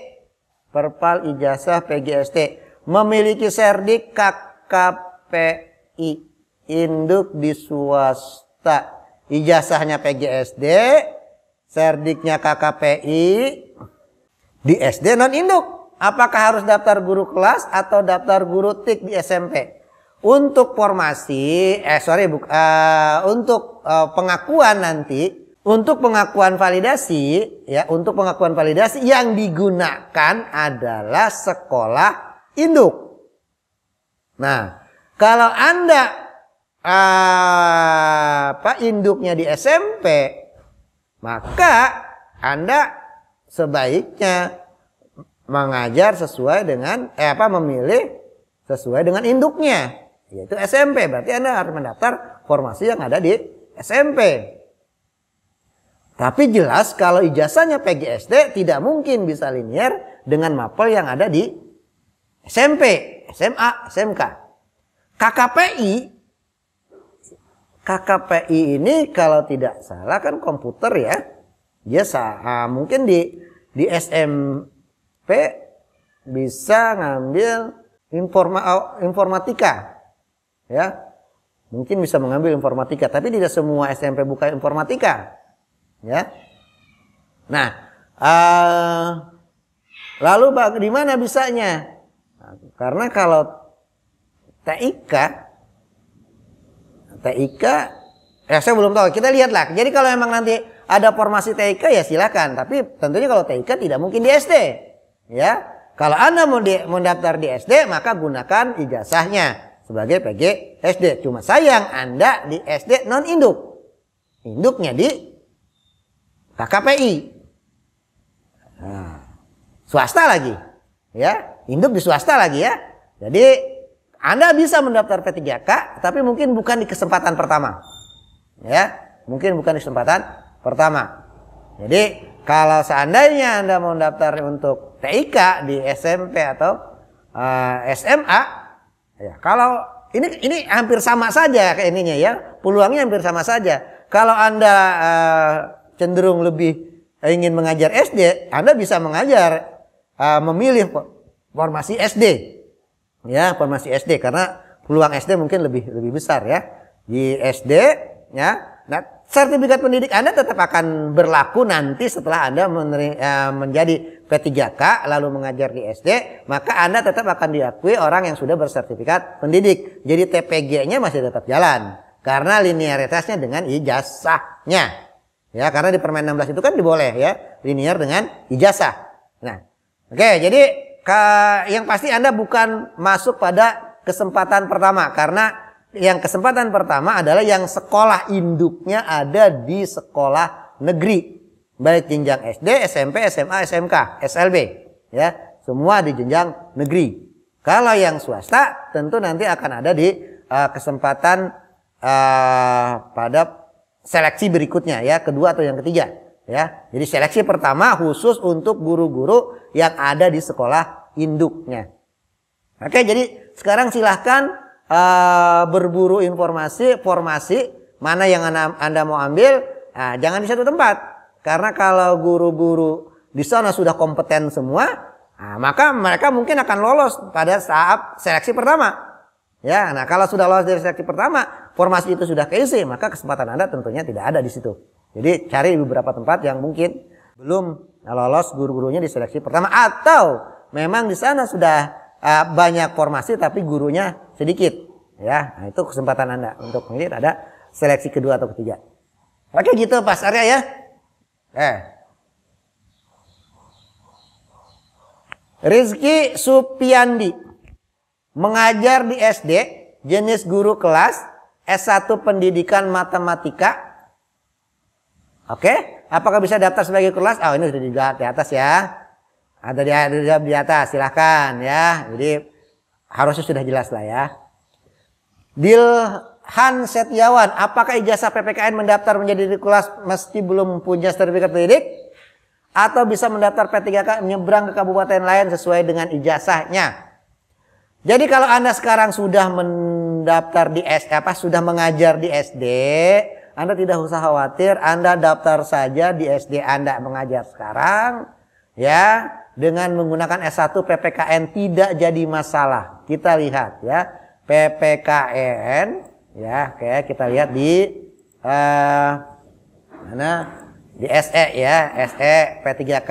Perpal ijazah PGSD memiliki serdik KKPI, induk di swasta. Ijazahnya PGSD, serdiknya KKPI, di SD non induk. Apakah harus daftar guru kelas atau daftar guru TIK di SMP? Untuk formasi, untuk pengakuan nanti, untuk pengakuan validasi, ya, untuk pengakuan validasi yang digunakan adalah sekolah induk. Nah, kalau Anda induknya di SMP, maka Anda sebaiknya mengajar sesuai dengan memilih sesuai dengan induknya, yaitu SMP. Berarti Anda harus mendaftar formasi yang ada di SMP. Tapi jelas kalau ijazahnya PGSD tidak mungkin bisa linear dengan mapel yang ada di SMP, SMA, SMK. KKPI ini kalau tidak salah kan komputer ya. Dia mungkin di SMP bisa ngambil informatika ya, mungkin bisa mengambil informatika, tapi tidak semua SMP buka informatika ya. Nah, lalu di mana bisanya? Nah, karena kalau TIK saya belum tahu, kita lihatlah. Jadi kalau memang nanti ada formasi TIK ya silakan, tapi tentunya kalau TIK tidak mungkin di SD ya. Kalau Anda mau mendaftar di SD, maka gunakan ijazahnya sebagai PGSD. Cuma sayang Anda di SD non induk. Induknya di KKPI. Nah, swasta lagi. Ya, induk di swasta lagi ya. Jadi Anda bisa mendaftar P3K, tapi mungkin bukan di kesempatan pertama. Ya, mungkin bukan di kesempatan pertama. Jadi kalau seandainya Anda mau daftar untuk TIK di SMP atau SMA, ya kalau ini hampir sama saja kayak ininya ya, peluangnya hampir sama saja. Kalau Anda cenderung lebih ingin mengajar SD, Anda bisa mengajar memilih formasi SD, ya formasi SD karena peluang SD mungkin lebih besar ya di SD, ya. Nah, sertifikat pendidik Anda tetap akan berlaku nanti setelah Anda menjadi P3K lalu mengajar di SD, maka Anda tetap akan diakui orang yang sudah bersertifikat pendidik. Jadi TPG-nya masih tetap jalan karena linearitasnya dengan ijazahnya. Ya, karena di Permen 16 itu kan diboleh ya. linear dengan ijazah. Nah, oke, jadi yang pasti Anda bukan masuk pada kesempatan pertama, karena yang kesempatan pertama adalah yang sekolah induknya ada di sekolah negeri, baik jenjang SD, SMP, SMA, SMK, SLB, ya, semua di jenjang negeri. Kalau yang swasta tentu nanti akan ada di kesempatan pada seleksi berikutnya, ya, kedua atau yang ketiga, ya. Jadi seleksi pertama khusus untuk guru-guru yang ada di sekolah induknya. Oke, jadi sekarang silahkan berburu informasi, formasi mana yang Anda mau ambil. Nah, jangan di satu tempat, karena kalau guru-guru di sana sudah kompeten semua, nah, maka mereka mungkin akan lolos pada saat seleksi pertama. Ya, nah kalau sudah lolos dari seleksi pertama, formasi itu sudah keisi, maka kesempatan Anda tentunya tidak ada di situ. Jadi cari beberapa tempat yang mungkin belum lolos guru-gurunya di seleksi pertama, atau memang di sana sudah banyak formasi tapi gurunya sedikit, ya. Nah, itu kesempatan Anda untuk melihat ada seleksi kedua atau ketiga. Oke, gitu Pak Arya, ya. Rizky Supiandi mengajar di SD, jenis guru kelas, S1 pendidikan matematika. Oke, apakah bisa daftar sebagai kelas? Oh, ini sudah di atas, ya. Ada di atas, silahkan, ya. Jadi harusnya sudah jelas lah, ya. Dilhan Setiawan, apakah ijazah PPKN mendaftar menjadi di kelas meski belum punya sertifikat pendidik? Atau bisa mendaftar P3K menyeberang ke kabupaten lain sesuai dengan ijazahnya? Jadi kalau Anda sekarang sudah mendaftar di sudah mengajar di SD, Anda tidak usah khawatir, Anda daftar saja di SD Anda mengajar sekarang, ya. Dengan menggunakan S1 PPKN tidak jadi masalah. Kita lihat, ya, PPKN, ya, kayak kita lihat di mana, di SE, ya, SE P3K,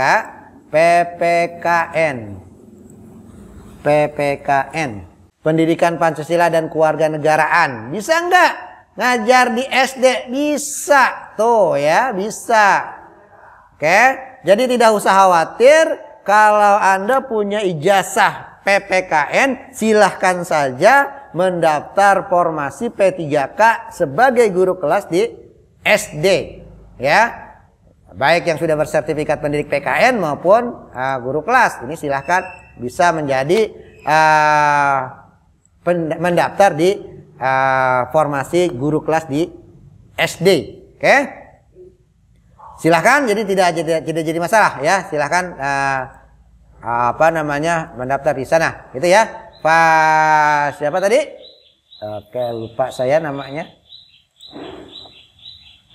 PPKN, Pendidikan Pancasila dan Kewarganegaraan. Bisa enggak ngajar di SD? Bisa, tuh, ya, bisa. Oke, jadi tidak usah khawatir. Kalau Anda punya ijazah PPKN, silahkan saja mendaftar formasi P3K sebagai guru kelas di SD, ya. Baik yang sudah bersertifikat pendidik PKN maupun guru kelas. Ini silahkan bisa menjadi mendaftar di formasi guru kelas di SD, oke? Silahkan, jadi tidak jadi masalah, ya. Silahkan mendaftar di sana, gitu, ya. Pak siapa tadi? Oke, lupa saya namanya.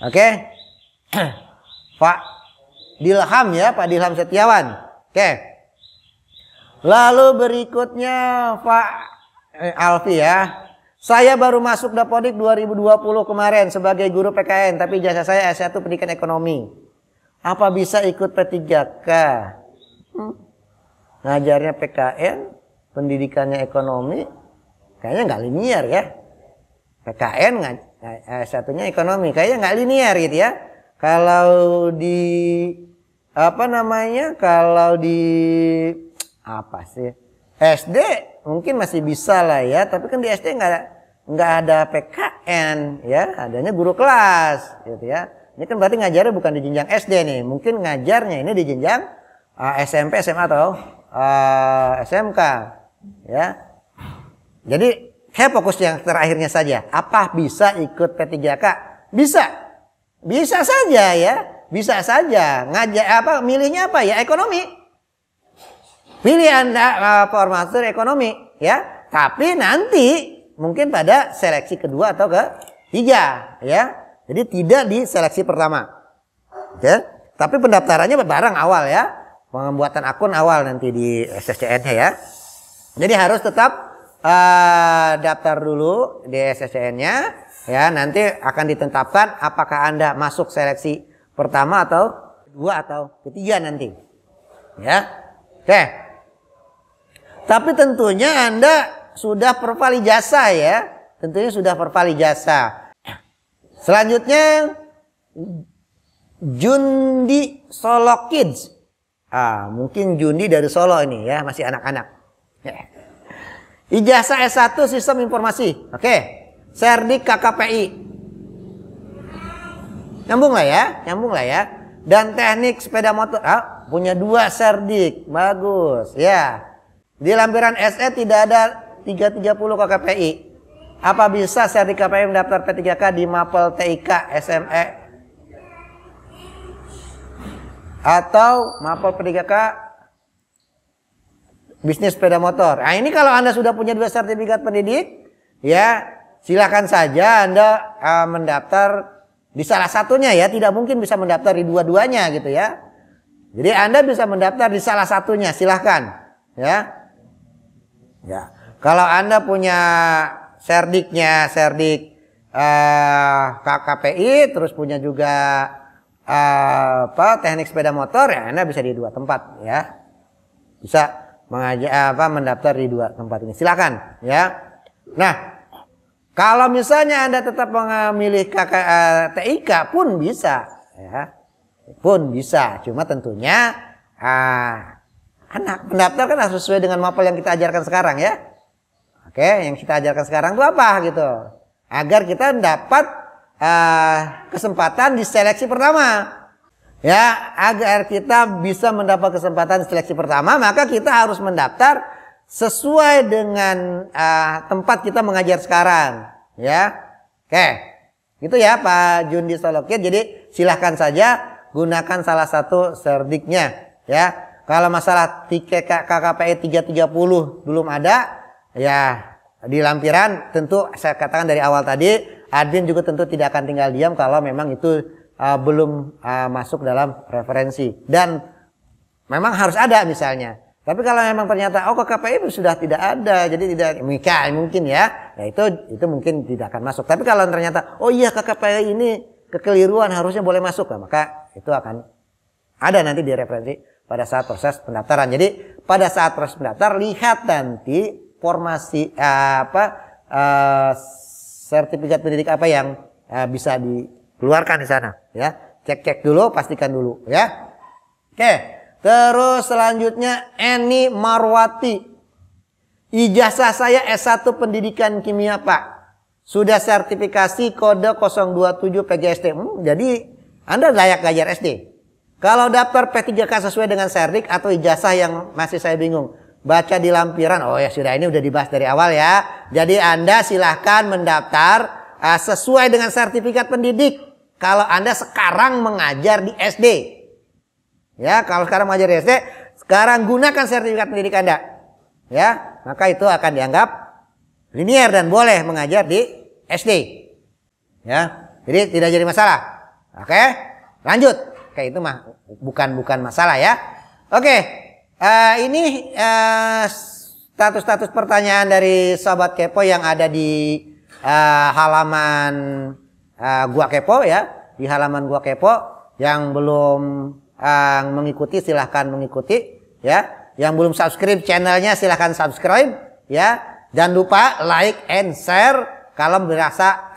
Oke. Pak Dilham, ya, Pak Dilham Setiawan. Oke. Lalu berikutnya Pak Alfi, ya. Saya baru masuk Dapodik 2020 kemarin sebagai guru PKN, tapi ijazah saya S1 pendidikan ekonomi. Apa bisa ikut P3K? Ngajarnya PKN, pendidikannya ekonomi, kayaknya nggak linear, ya. PKN S1-nya ekonomi, kayaknya nggak linear, gitu, ya. Kalau di SD mungkin masih bisa lah, ya, tapi kan di SD nggak ada PKN, ya, adanya guru kelas, gitu, ya. Ini kan berarti ngajarnya bukan di jenjang SD nih, mungkin ngajarnya ini di jenjang SMP, SMA atau SMK, ya. Jadi saya fokus yang terakhirnya saja. Apa bisa ikut P3K? Bisa saja, ya, bisa saja. Milihnya apa, ya, ekonomi. Pilih Anda formatur ekonomi, ya. Tapi nanti mungkin pada seleksi kedua atau ketiga, ya. Jadi tidak di seleksi pertama. Oke. Tapi pendaftarannya bareng awal, ya. Pembuatan akun awal nanti di SSCN-nya, ya. Jadi harus tetap daftar dulu di SSCN-nya, ya. Nanti akan ditetapkan apakah Anda masuk seleksi pertama atau kedua atau ketiga nanti, ya. Oke. Tapi tentunya Anda sudah perpali jasa, ya. Tentunya sudah perpali jasa. Selanjutnya Jundi Solo Kids. Mungkin Jundi dari Solo ini ya, masih anak-anak. Ijazah S1 Sistem Informasi. Oke. Serdik KKPI. Nyambung lah ya. Dan teknik sepeda motor. Punya 2 serdik. Bagus. Ya. Di lampiran SE tidak ada 330 KKPI. Apa bisa serdik KKPI mendaftar P3K di Mapel TIK SME? Atau Mapel P3K bisnis sepeda motor. Ini kalau Anda sudah punya 2 sertifikat pendidik, ya silakan saja Anda mendaftar di salah satunya ya. Tidak mungkin bisa mendaftar di dua-duanya gitu ya. Jadi Anda bisa mendaftar di salah satunya, silahkan ya. Ya, kalau Anda punya serdiknya, serdik KKPI, terus punya juga teknik sepeda motor, ya Anda bisa di 2 tempat ya. Bisa mendaftar di 2 tempat ini. Silakan ya. Nah, kalau misalnya Anda tetap memilih TIK pun bisa ya. Pun bisa. Cuma tentunya anak pendaftar kan harus sesuai dengan mapel yang kita ajarkan sekarang ya. Oke, yang kita ajarkan sekarang itu apa gitu. Agar kita dapat kesempatan di seleksi pertama. Ya, agar kita bisa mendapat kesempatan di seleksi pertama, maka kita harus mendaftar sesuai dengan tempat kita mengajar sekarang, ya. Oke. Gitu ya Pak Jundi Solokit. Jadi silahkan saja gunakan salah satu serdiknya, ya. Kalau masalah tiket KKPI 330 belum ada, ya di lampiran tentu saya katakan dari awal tadi, admin juga tentu tidak akan tinggal diam kalau memang itu belum masuk dalam referensi, dan memang harus ada misalnya. Tapi kalau memang ternyata KKPI sudah tidak ada, jadi tidak mungkin ya itu mungkin tidak akan masuk. Tapi kalau ternyata KKPI ini kekeliruan, harusnya boleh masuk, maka itu akan ada nanti di referensi pada saat proses pendaftaran. Jadi pada saat proses pendaftar, lihat nanti formasi sertifikat pendidik apa yang bisa dikeluarkan di sana ya. Cek dulu, pastikan dulu ya. Oke, terus selanjutnya Eni Marwati. Ijazah saya S1 Pendidikan Kimia Pak. Sudah sertifikasi kode 027 PGSD. Jadi Anda layak ngajar SD. Kalau daftar P3K sesuai dengan serdik atau ijazah yang masih saya bingung, baca di lampiran. Sudah, ini udah dibahas dari awal ya. Jadi Anda silahkan mendaftar sesuai dengan sertifikat pendidik. Kalau Anda sekarang mengajar di SD. Ya, kalau sekarang mengajar di SD, sekarang gunakan sertifikat pendidik Anda. Ya, maka itu akan dianggap linier dan boleh mengajar di SD. Ya, jadi tidak jadi masalah. Oke, lanjut. Oke, itu mah bukan masalah ya. Oke, ini status-status pertanyaan dari Sobat Kepo yang ada di halaman Gua Kepo ya. Di halaman Gua Kepo yang belum mengikuti silahkan mengikuti ya. Yang belum subscribe channelnya silahkan subscribe ya. Jangan lupa like and share kalau merasa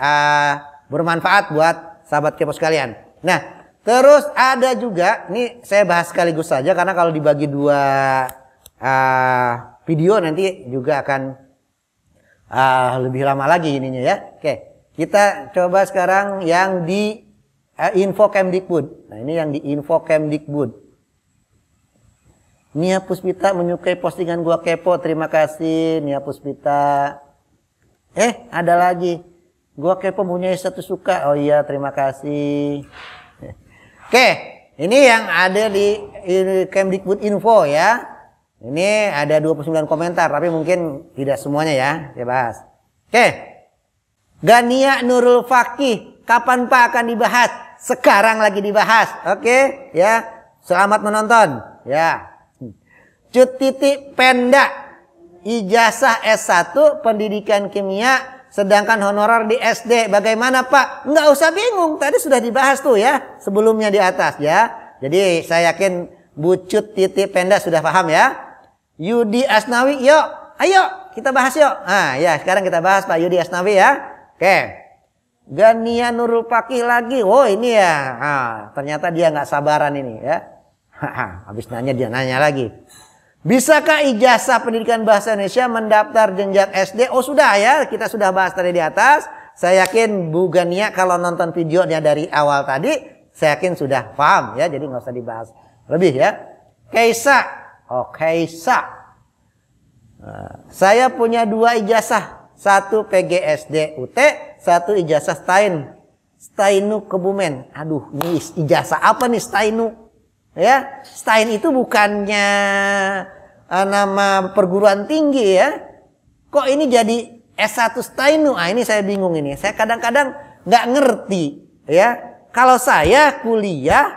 bermanfaat buat Sahabat Kepo sekalian. Nah, terus ada juga, ini saya bahas sekaligus saja karena kalau dibagi 2 video nanti juga akan lebih lama lagi ininya ya. Oke, kita coba sekarang yang di Info Kemdikbud. Nah, ini yang di Info Kemdikbud. Nia Puspita menyukai postingan Gua Kepo, terima kasih Nia Puspita. Ada lagi. Gua Kepo punya 1 suka. Oh iya, terima kasih. Oke, ini yang ada di Kemdikbud Info ya. Ini ada 29 komentar, tapi mungkin tidak semuanya ya, saya bahas. Oke. Gania Nurul Fakih, kapan Pak akan dibahas? Sekarang lagi dibahas. Oke, ya. Selamat menonton. Ya. Cut Titi Penda, ijazah S1 Pendidikan Kimia, sedangkan honorer di SD. Bagaimana Pak? Nggak usah bingung, tadi sudah dibahas tuh ya, sebelumnya di atas ya. Jadi saya yakin Bu Cut Titi Penda sudah paham ya. Yudi Asnawi, yuk, ayo kita bahas yuk. Ya sekarang kita bahas Pak Yudi Asnawi ya. Oke. Gania Nurul Fakih lagi. Oh ini ya. Ternyata dia nggak sabaran ini ya. Habis nanya dia nanya lagi. Bisakah ijazah pendidikan bahasa Indonesia mendaftar jenjang SD? Oh sudah ya, kita sudah bahas tadi di atas. Saya yakin Bu Gania kalau nonton videonya dari awal tadi, saya yakin sudah paham ya. Jadi nggak usah dibahas lebih ya. Kaisa. Oh Kaisa. Saya punya 2 ijazah. 1 PGSD UT, 1 ijazah Stainu Kebumen. Aduh, ini ijazah apa nih Stainu? Ya, Stein itu bukannya nama perguruan tinggi ya. Kok ini jadi S1 Stainu? Ini saya bingung ini. Saya kadang-kadang nggak ngerti ya. Kalau saya kuliah,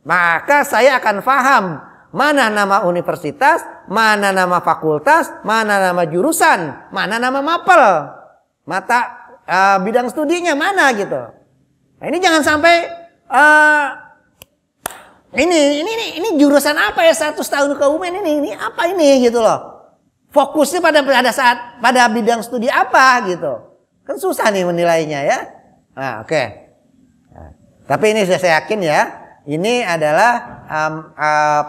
maka saya akan paham mana nama universitas, mana nama fakultas, mana nama jurusan, mana nama mapel, mata bidang studinya mana gitu. Nah, ini jangan sampai ini jurusan apa ya S1 Stainu Kebumen ini apa ini gitu loh. Fokusnya pada bidang studi apa gitu. Kan susah nih menilainya ya. Nah, oke. Nah, tapi ini saya yakin ya, ini adalah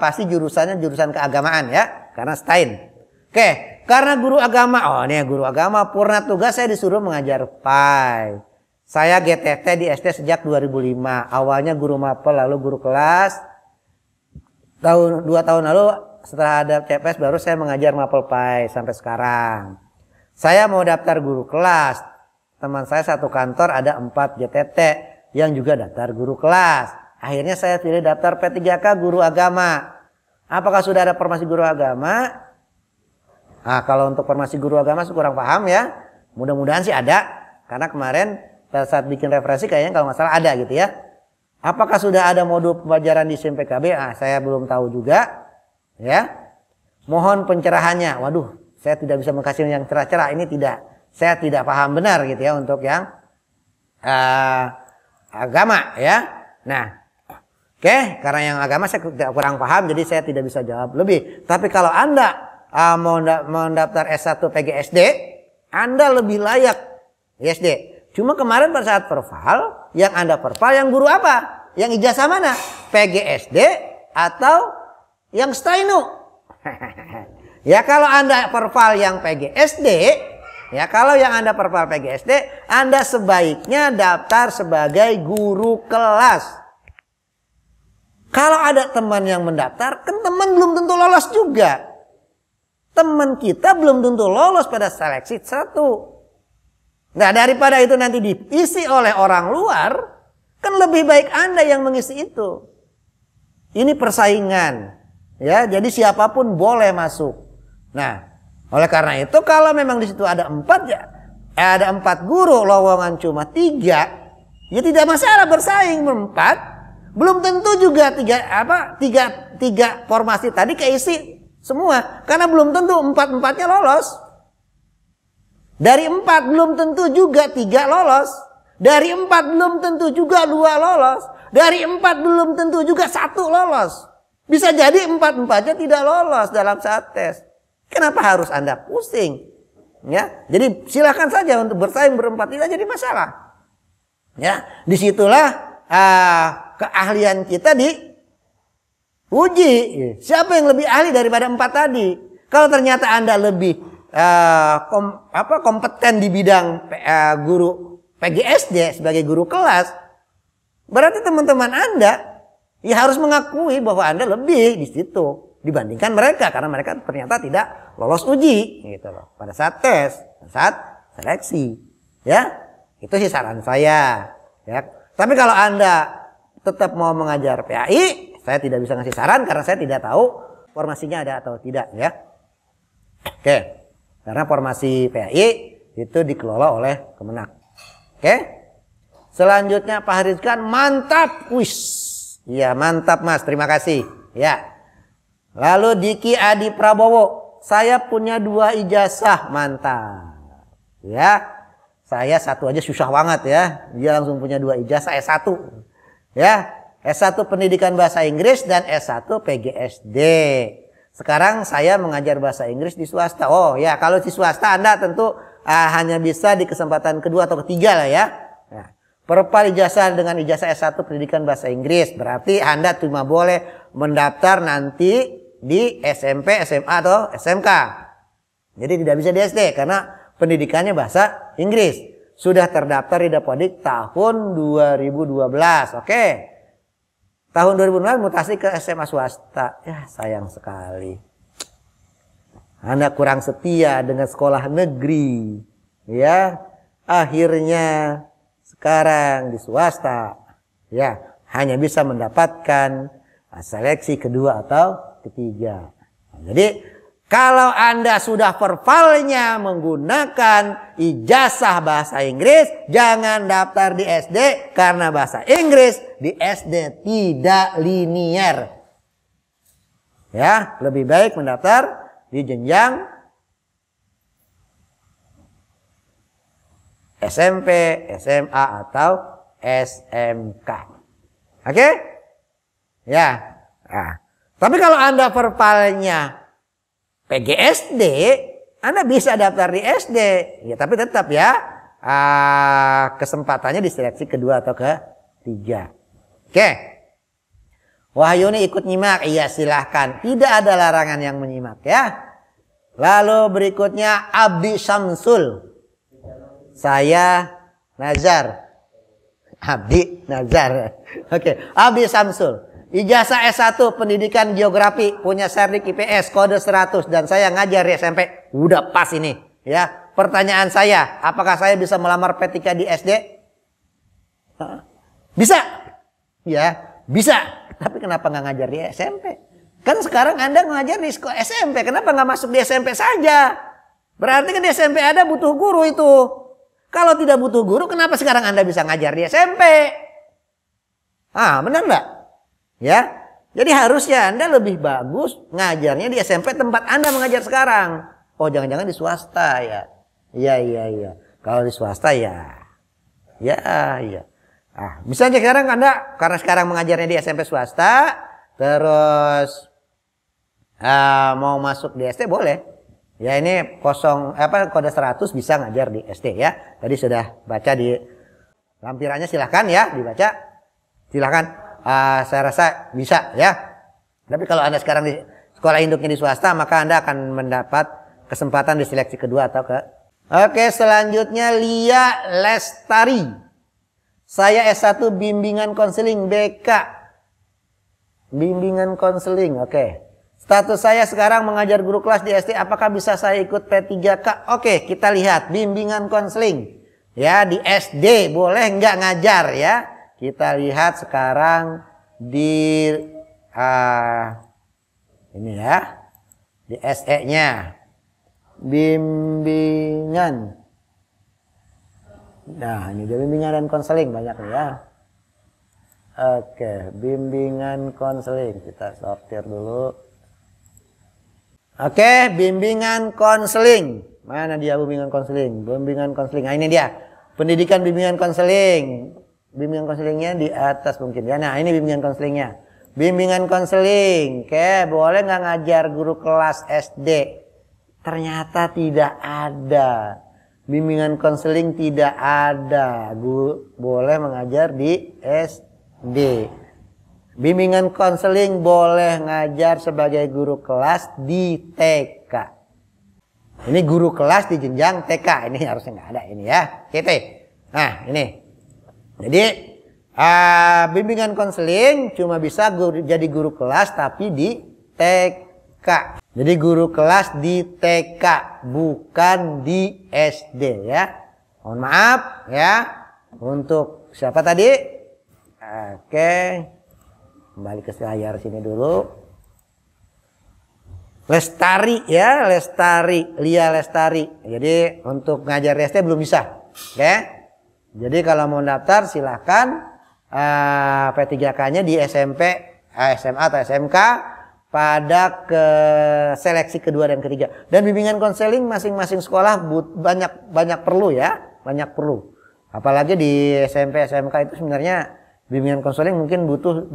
pasti jurusannya jurusan keagamaan ya, karena Stein. Oke, karena guru agama. Oh, ini guru agama purna tugas saya disuruh mengajar PAI. Saya GTT di SD sejak 2005. Awalnya guru mapel, lalu guru kelas. 2 tahun lalu setelah ada CPS baru saya mengajar mapel PAI sampai sekarang. Saya mau daftar guru kelas. Teman saya satu kantor ada 4 GTT yang juga daftar guru kelas. Akhirnya saya pilih daftar P3K guru agama. Apakah sudah ada formasi guru agama? Nah, kalau untuk formasi guru agama saya kurang paham ya. Mudah-mudahan sih ada. Karena kemarin pada saat bikin referensi kayaknya kalau nggak salah ada gitu ya. Apakah sudah ada modul pembelajaran di SIM PKB? Saya belum tahu juga. Ya. Mohon pencerahannya. Waduh, saya tidak bisa mengasih yang cerah-cerah. Ini tidak. Saya tidak paham benar gitu ya untuk yang agama ya. Nah, oke, karena yang agama saya kurang paham jadi saya tidak bisa jawab lebih. Tapi kalau Anda mau mendaftar S1 PGSD, Anda lebih layak SD. Cuma kemarin pada saat perval, yang Anda perval yang guru apa? Yang ijazah mana? PGSD atau yang Stainu? Ya kalau Anda perval yang PGSD, ya kalau yang Anda perval PGSD, Anda sebaiknya daftar sebagai guru kelas. Kalau ada teman yang mendaftar, kan teman belum tentu lolos juga. Teman kita belum tentu lolos pada seleksi 1. Nah, daripada itu nanti diisi oleh orang luar, kan lebih baik Anda yang mengisi itu. Ini persaingan. Ya, jadi siapapun boleh masuk. Nah, oleh karena itu kalau memang di situ ada 4 ya, ada 4 guru, lowongan cuma 3, ya tidak masalah bersaing 4. Belum tentu juga 3 formasi tadi keisi semua, karena belum tentu 4-4-nya lolos. Dari 4 belum tentu juga 3 lolos. Dari 4 belum tentu juga 2 lolos. Dari 4 belum tentu juga 1 lolos. Bisa jadi 4-4-nya tidak lolos dalam saat tes. Kenapa harus Anda pusing? Ya, jadi silakan saja untuk bersaing berempat, tidak jadi masalah. Ya, disitulah keahlian kita diuji. Siapa yang lebih ahli daripada 4 tadi? Kalau ternyata Anda lebih kompeten di bidang guru PGSD sebagai guru kelas, berarti teman-teman Anda ya harus mengakui bahwa Anda lebih di situ dibandingkan mereka, karena mereka ternyata tidak lolos uji gitu loh pada saat tes, saat seleksi. Ya, itu sih saran saya. Ya, tapi kalau Anda tetap mau mengajar PAI, saya tidak bisa ngasih saran karena saya tidak tahu formasinya ada atau tidak ya. Oke. Karena formasi PAI itu dikelola oleh Kemenak. Oke. Selanjutnya Pak Harizkan, mantap. Wis. Iya, mantap Mas. Terima kasih. Ya. Lalu Diki Adi Prabowo, saya punya 2 ijazah. Mantap. Ya. Saya 1 aja susah banget ya. Dia langsung punya 2 ijazah S1. Ya. S1 Pendidikan Bahasa Inggris dan S1 PGSD. Sekarang saya mengajar bahasa Inggris di swasta. Oh ya, kalau di swasta Anda tentu hanya bisa di kesempatan kedua atau ketiga lah ya. Perpal ijazah dengan ijazah S1 pendidikan bahasa Inggris. Berarti Anda cuma boleh mendaftar nanti di SMP, SMA atau SMK. Jadi tidak bisa di SD karena pendidikannya bahasa Inggris. Sudah terdaftar di Dapodik tahun 2012. Oke. Tahun 2012 mutasi ke SMA swasta. Ya, sayang sekali. Anda kurang setia dengan sekolah negeri. Ya, akhirnya sekarang di swasta. Ya, hanya bisa mendapatkan seleksi kedua atau ketiga. Jadi kalau Anda sudah verbalnya menggunakan ijazah bahasa Inggris, jangan daftar di SD karena bahasa Inggris di SD tidak linier. Ya, lebih baik mendaftar di jenjang SMP, SMA atau SMK. Oke? Ya. Nah. Tapi kalau Anda verbalnya PGSD, Anda bisa daftar di SD. Ya, tapi tetap ya, kesempatannya di seleksi kedua atau ketiga. Oke. Wahyuni ikut nyimak. Iya, silahkan. Tidak ada larangan yang menyimak ya. Lalu berikutnya Abdi Syamsul. Saya Nazar. Abdi Nazar. Oke, Abdi Syamsul. Ijazah S1 pendidikan geografi, punya serdik IPS kode 100 dan saya ngajar di SMP. Udah pas ini ya. Pertanyaan saya, apakah saya bisa melamar P3 di SD? Bisa. Ya, bisa. Tapi kenapa nggak ngajar di SMP? Kan sekarang Anda ngajar di SMP, kenapa nggak masuk di SMP saja? Berarti kan di SMP ada butuh guru itu. Kalau tidak butuh guru, kenapa sekarang Anda bisa ngajar di SMP? Benar nggak? Ya, jadi harusnya Anda lebih bagus ngajarnya di SMP tempat Anda mengajar sekarang. Oh, jangan-jangan di swasta ya? Iya. Kalau di swasta ya. Misalnya sekarang Anda karena sekarang mengajarnya di SMP swasta, terus mau masuk di SD boleh. Ya ini kode 100 bisa ngajar di SD ya. Tadi sudah baca di lampirannya, silahkan ya dibaca. Silahkan. Saya rasa bisa ya. Tapi kalau Anda sekarang di sekolah induknya di swasta, maka Anda akan mendapat kesempatan di seleksi kedua atau Oke, selanjutnya Lia Lestari. Saya S1 bimbingan konseling BK. Bimbingan konseling, oke. Status saya sekarang mengajar guru kelas di SD. Apakah bisa saya ikut P3K? Oke, kita lihat bimbingan konseling. Ya, di SD boleh nggak ngajar ya? Kita lihat sekarang di ini ya, di SE-nya bimbingan. Nah, ini dia bimbingan dan konseling banyak nih ya. Oke, bimbingan konseling kita sortir dulu. Oke, bimbingan konseling. Mana dia bimbingan konseling? Bimbingan konseling. Nah, ini dia. Pendidikan bimbingan konseling. Bimbingan konselingnya di atas mungkin ya. Nah, ini bimbingan konselingnya. Bimbingan konseling. Oke, boleh nggak ngajar guru kelas SD? Ternyata tidak ada. Bimbingan konseling tidak ada. Boleh mengajar di SD. Bimbingan konseling boleh ngajar sebagai guru kelas di TK. Ini guru kelas di jenjang TK. Ini harusnya nggak ada ini ya. Gitu. Nah, ini. Jadi bimbingan konseling cuma bisa jadi guru kelas tapi di TK. Jadi guru kelas di TK bukan di SD ya. Mohon maaf ya. Untuk siapa tadi? Oke. Kembali ke layar sini dulu. Lestari ya, Lestari, Lia Lestari. Jadi untuk ngajar di SD belum bisa. Oke. Jadi kalau mau daftar silahkan P3K-nya di SMP, SMA atau SMK pada seleksi kedua dan ketiga. Dan bimbingan konseling masing-masing sekolah banyak perlu ya, banyak perlu. Apalagi di SMP, SMK itu sebenarnya bimbingan konseling mungkin butuh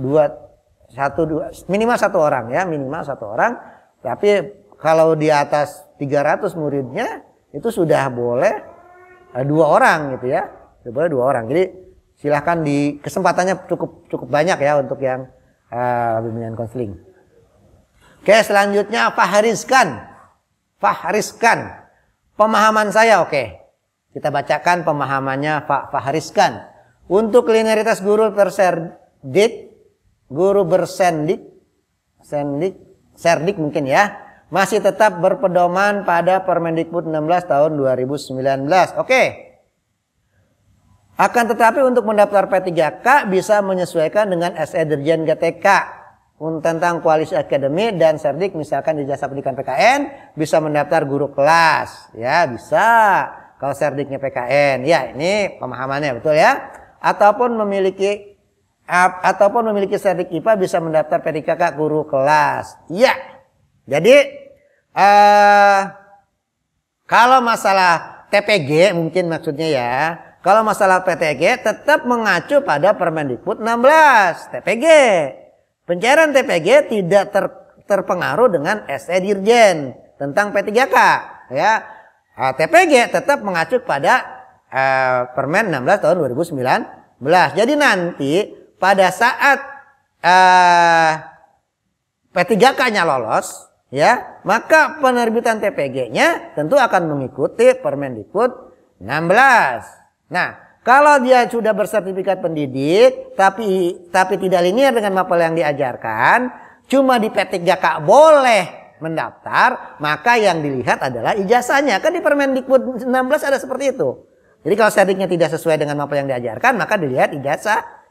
minimal satu orang ya, minimal satu orang. Tapi kalau di atas 300 muridnya itu sudah boleh 2 orang gitu ya. Boleh 2 orang. Jadi silahkan di kesempatannya cukup banyak ya untuk yang bimbingan konseling. Oke, selanjutnya fahriskan pemahaman saya. Oke, kita bacakan pemahamannya fahriskan. Untuk linearitas guru serdik mungkin ya, masih tetap berpedoman pada Permendikbud 16 tahun 2019. Oke. Akan tetapi untuk mendaftar P3K bisa menyesuaikan dengan SE Dirjen GTK tentang kualitas akademi dan serdik, misalkan di jasa pendidikan PKN bisa mendaftar guru kelas, ya bisa. Kalau serdiknya PKN, ya ini pemahamannya betul ya. Ataupun memiliki serdik IPA bisa mendaftar P3K guru kelas. Ya. Jadi kalau masalah TPG mungkin maksudnya ya. Kalau masalah PTG tetap mengacu pada Permendikbud 16 TPG. Pencairan TPG tidak terpengaruh dengan SE Dirjen tentang P3K ya. TPG tetap mengacu pada Permen 16 tahun 2019. Jadi nanti pada saat P3K-nya lolos ya, maka penerbitan TPG-nya tentu akan mengikuti Permendikbud 16. Nah, kalau dia sudah bersertifikat pendidik tapi tidak linear dengan mapel yang diajarkan, cuma di P3K boleh mendaftar, maka yang dilihat adalah ijazahnya. Kan di Permendikbud 16 ada seperti itu. Jadi kalau serdiknya tidak sesuai dengan mapel yang diajarkan, maka dilihat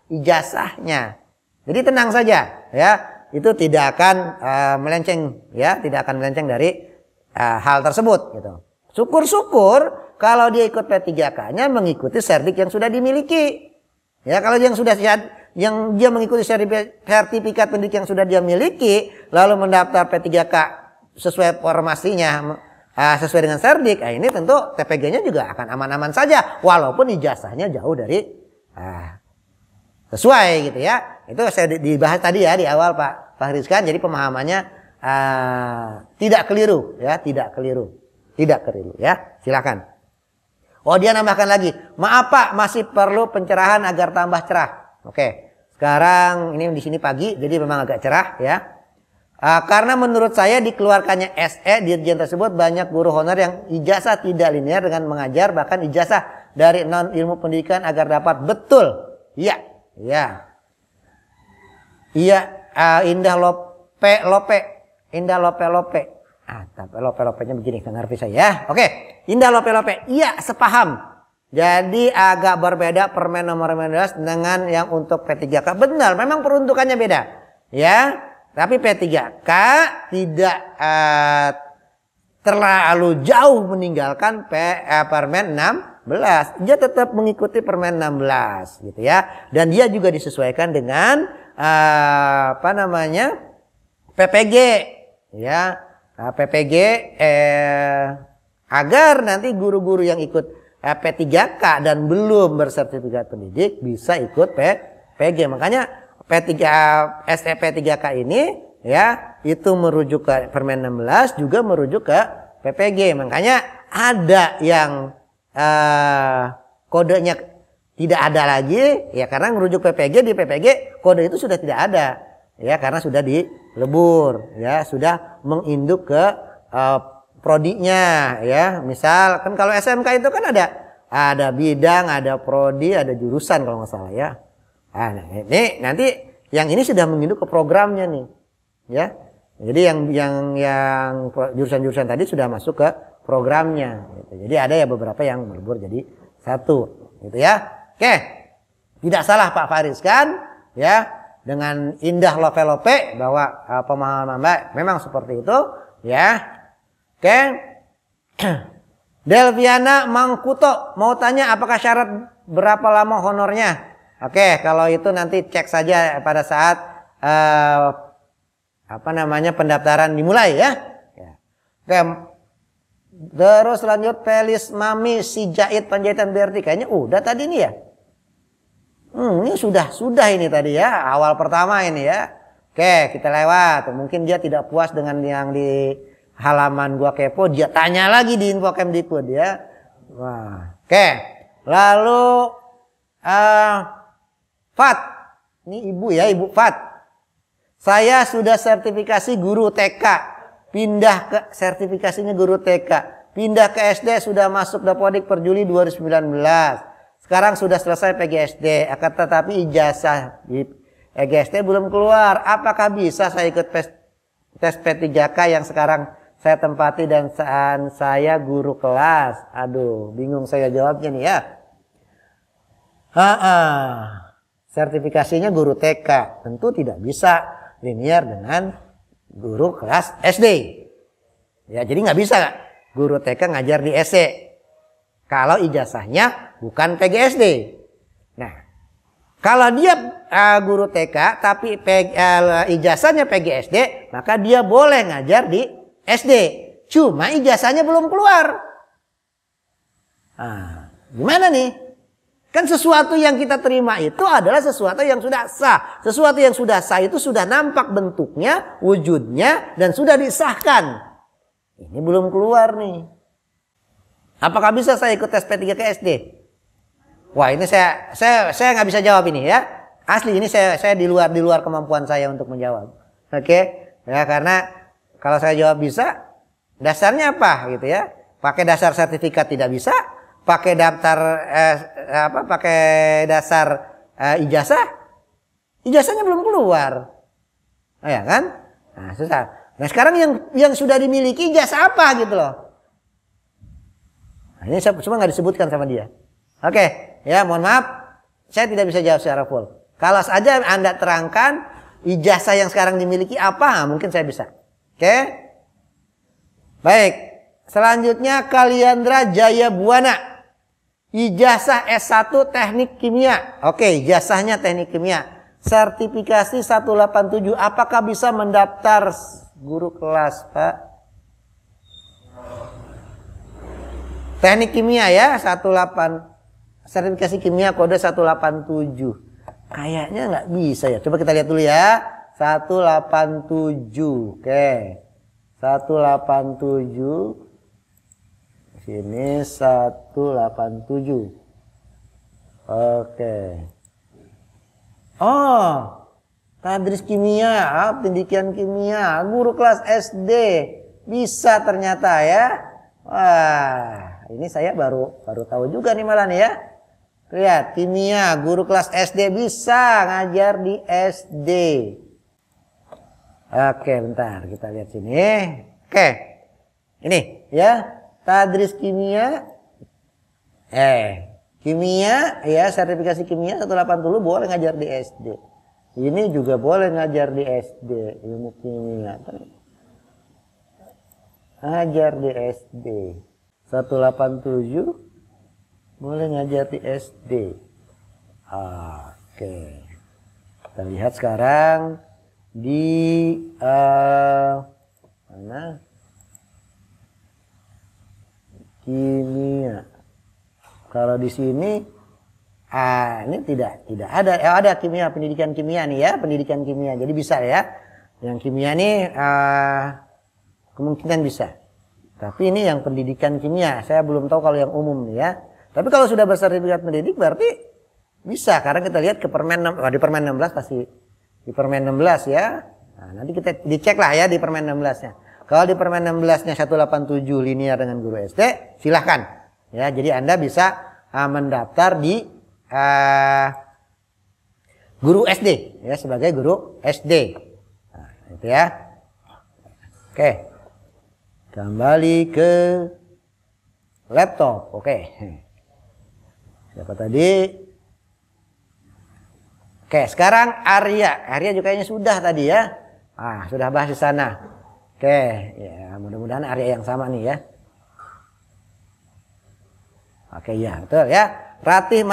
ijazahnya. Jadi tenang saja ya, itu tidak akan melenceng ya, tidak akan melenceng dari hal tersebut gitu. Syukur-syukur kalau dia ikut P3K-nya mengikuti serdik yang sudah dimiliki. Ya, kalau yang dia mengikuti sertifikat pendidik yang sudah dia miliki lalu mendaftar P3K sesuai formasinya, sesuai dengan serdik, ini tentu TPG-nya juga akan aman-aman saja walaupun ijazahnya jauh dari sesuai gitu ya. Itu saya dibahas tadi ya di awal Pak Fahrizkan. Jadi pemahamannya tidak keliru ya, tidak keliru ya. Silakan. Oh, dia nambahkan lagi, maaf Pak, masih perlu pencerahan agar tambah cerah. Oke, sekarang ini di sini pagi, jadi memang agak cerah ya. Karena menurut saya dikeluarkannya SE Dirjen tersebut banyak guru honor yang ijazah tidak linear dengan mengajar, bahkan ijazah dari non ilmu pendidikan agar dapat betul. Iya. Indah Lope. Tapi lope-lopenya begini, nggak ngerti saya ya. Oke, Indah Lope. Iya, sepaham. Jadi agak berbeda Permen nomor 15 dengan yang untuk P3K. Benar, memang peruntukannya beda. Ya, tapi P3K tidak terlalu jauh meninggalkan Permen 16. Dia tetap mengikuti Permen 16 gitu ya. Dan dia juga disesuaikan dengan PPG ya. PPG agar nanti guru-guru yang ikut P3K dan belum bersertifikat pendidik bisa ikut PPG. Makanya P3K ini ya itu merujuk ke Permen 16 juga merujuk ke PPG. Makanya ada yang kodenya tidak ada lagi ya karena merujuk PPG. Di PPG kode itu sudah tidak ada ya karena sudah dilebur ya, sudah menginduk ke prodinya ya. Misal kan kalau SMK itu kan ada bidang, ada prodi, ada jurusan kalau nggak salah ya. Nah, ini nanti yang ini sudah menginduk ke programnya nih ya. Jadi yang jurusan-jurusan tadi sudah masuk ke programnya gitu. Jadi ada ya beberapa yang melebur jadi satu gitu ya. Oke, tidak salah Pak Faris kan ya dengan Indah Lope bahwa pemahaman Mbak memang seperti itu ya. Oke. Delviana Mangkuto mau tanya apakah syarat berapa lama honornya? Oke, kalau itu nanti cek saja pada saat pendaftaran dimulai ya. Oke. Terus lanjut Felis Mami si Jahit Panjaitan BRT kayaknya udah tadi nih ya. Ini sudah ini tadi ya, awal pertama ini ya. Oke, kita lewat. Mungkin dia tidak puas dengan yang di halaman gua kepo, dia tanya lagi di Info Kemdikbud ya. Wah. Oke. Lalu Fat, ini ibu ya, Ibu Fat. Saya sudah sertifikasi guru TK, pindah ke sertifikasinya guru TK, pindah ke SD, sudah masuk Dapodik per Juli 2019. Sekarang sudah selesai PGSD, akan tetapi ijazah di PGSD belum keluar. Apakah bisa saya ikut tes P3K yang sekarang saya tempati dan saya guru kelas? Aduh, bingung saya jawabnya nih ya. Sertifikasinya guru TK, tentu tidak bisa linear dengan guru kelas SD. Ya, jadi nggak bisa guru TK ngajar di SD kalau ijazahnya bukan PGSD. Nah, kalau dia guru TK tapi ijazahnya PGSD, maka dia boleh ngajar di SD. Cuma ijazahnya belum keluar. Nah, gimana nih? Kan sesuatu yang kita terima itu adalah sesuatu yang sudah sah. Sesuatu yang sudah sah itu sudah nampak bentuknya, wujudnya, dan sudah disahkan. Ini belum keluar nih. Apakah bisa saya ikut tes P3 ke SD? Wah, ini saya nggak bisa jawab ini ya. Asli ini saya di luar kemampuan saya untuk menjawab. Oke? Ya, karena kalau saya jawab bisa, dasarnya apa gitu ya? Pakai dasar sertifikat tidak bisa. Pakai daftar pakai dasar ijazahnya belum keluar, ya kan? Nah, susah. Nah, sekarang yang sudah dimiliki ijazah apa gitu loh? Nah, ini cuma nggak disebutkan sama dia. Oke, ya mohon maaf, saya tidak bisa jawab secara full. Kalau saja Anda terangkan ijazah yang sekarang dimiliki apa, mungkin saya bisa. Oke, baik. Selanjutnya Kaliandra Jaya Buana. Ijazah S1 Teknik Kimia. Oke, ijazahnya Teknik Kimia. Sertifikasi 187. Apakah bisa mendaftar guru kelas, Pak? Teknik Kimia ya, 18. Sertifikasi Kimia kode 187. Kayaknya nggak bisa ya. Coba kita lihat dulu ya. 187. Oke. 187. Sini 187. Oke. Oh, tadris kimia, pendidikan kimia, guru kelas SD. Bisa ternyata ya. Wah, ini saya baru tahu juga nih malah nih ya. Lihat, kimia, guru kelas SD bisa ngajar di SD. Oke, bentar kita lihat sini. Oke. Ini ya. Tadris kimia, kimia ya, sertifikasi kimia 180 boleh ngajar di SD. Ini juga boleh ngajar di SD, ilmu kimia. Ngajar di SD. 187 boleh ngajar di SD. Oke. Kita lihat sekarang di mana? Kimia. Kalau di sini ini tidak ada. Ada kimia, pendidikan kimia nih ya, pendidikan kimia. Jadi bisa ya. Yang kimia nih kemungkinan bisa. Tapi ini yang pendidikan kimia. Saya belum tahu kalau yang umum nih ya. Tapi kalau sudah bersertifikat pendidik berarti bisa, karena kita lihat ke Permen di Permen 16 pasti di Permen 16 ya. Nah, nanti kita dicek lah ya di Permen 16-nya. Kalau di Permen 16-nya 187 linear dengan guru SD, silahkan. Ya, jadi Anda bisa mendaftar di guru SD ya, sebagai guru SD. Nah, itu ya. Oke. Kembali ke laptop. Oke. Siapa tadi? Oke, sekarang Arya. Arya juga kayaknya sudah tadi ya. Sudah bahas di sana. Oke, ya mudah-mudahan Arya yang sama nih ya. Oke ya, betul ya. Ratih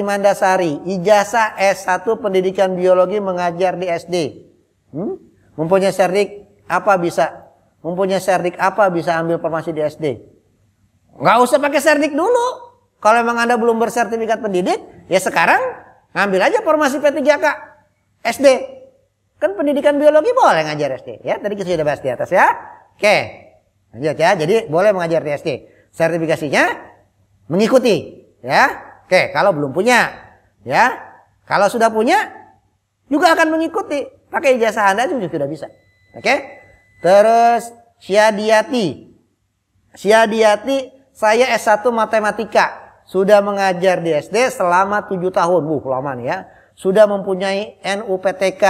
Mandasari, ijazah S1 Pendidikan Biologi mengajar di SD. Mempunyai serdik apa bisa? Mempunyai serdik apa bisa ambil formasi di SD? Nggak usah pakai serdik dulu. Kalau memang Anda belum bersertifikat pendidik, ya sekarang ngambil aja formasi P3K SD. Kan pendidikan biologi boleh ngajar SD ya. Tadi kita sudah bahas di atas ya. Oke. Lanjut ya. Jadi boleh mengajar di SD. Sertifikasinya mengikuti ya. Oke, kalau belum punya, ya. Kalau sudah punya, juga akan mengikuti. Pakai ijazah Anda juga sudah bisa. Oke. Terus Syadiati. Syadiati, saya S1 Matematika. Sudah mengajar di SD selama 7 tahun. Lama nih ya. Sudah mempunyai NUPTK.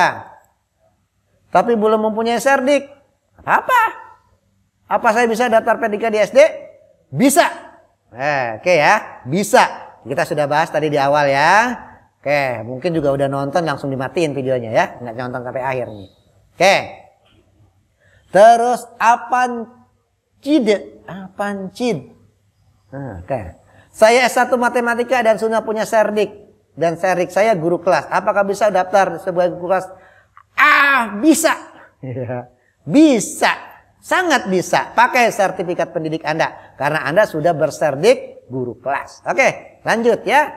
Tapi belum mempunyai Serdik. Apa? Apa saya bisa daftar PDK di SD? Bisa. Oke ya, bisa. Kita sudah bahas tadi di awal ya. Oke, mungkin juga udah nonton langsung dimatiin videonya ya. Nggak nonton sampai akhir nih. Oke. Terus Apancid. Oke. Saya S1 Matematika dan sudah punya Serdik. Dan Serdik saya guru kelas. Apakah bisa daftar sebagai guru kelas? Bisa. Bisa. Sangat bisa. Pakai sertifikat pendidik Anda. Karena Anda sudah berserdik guru kelas. Oke, lanjut ya.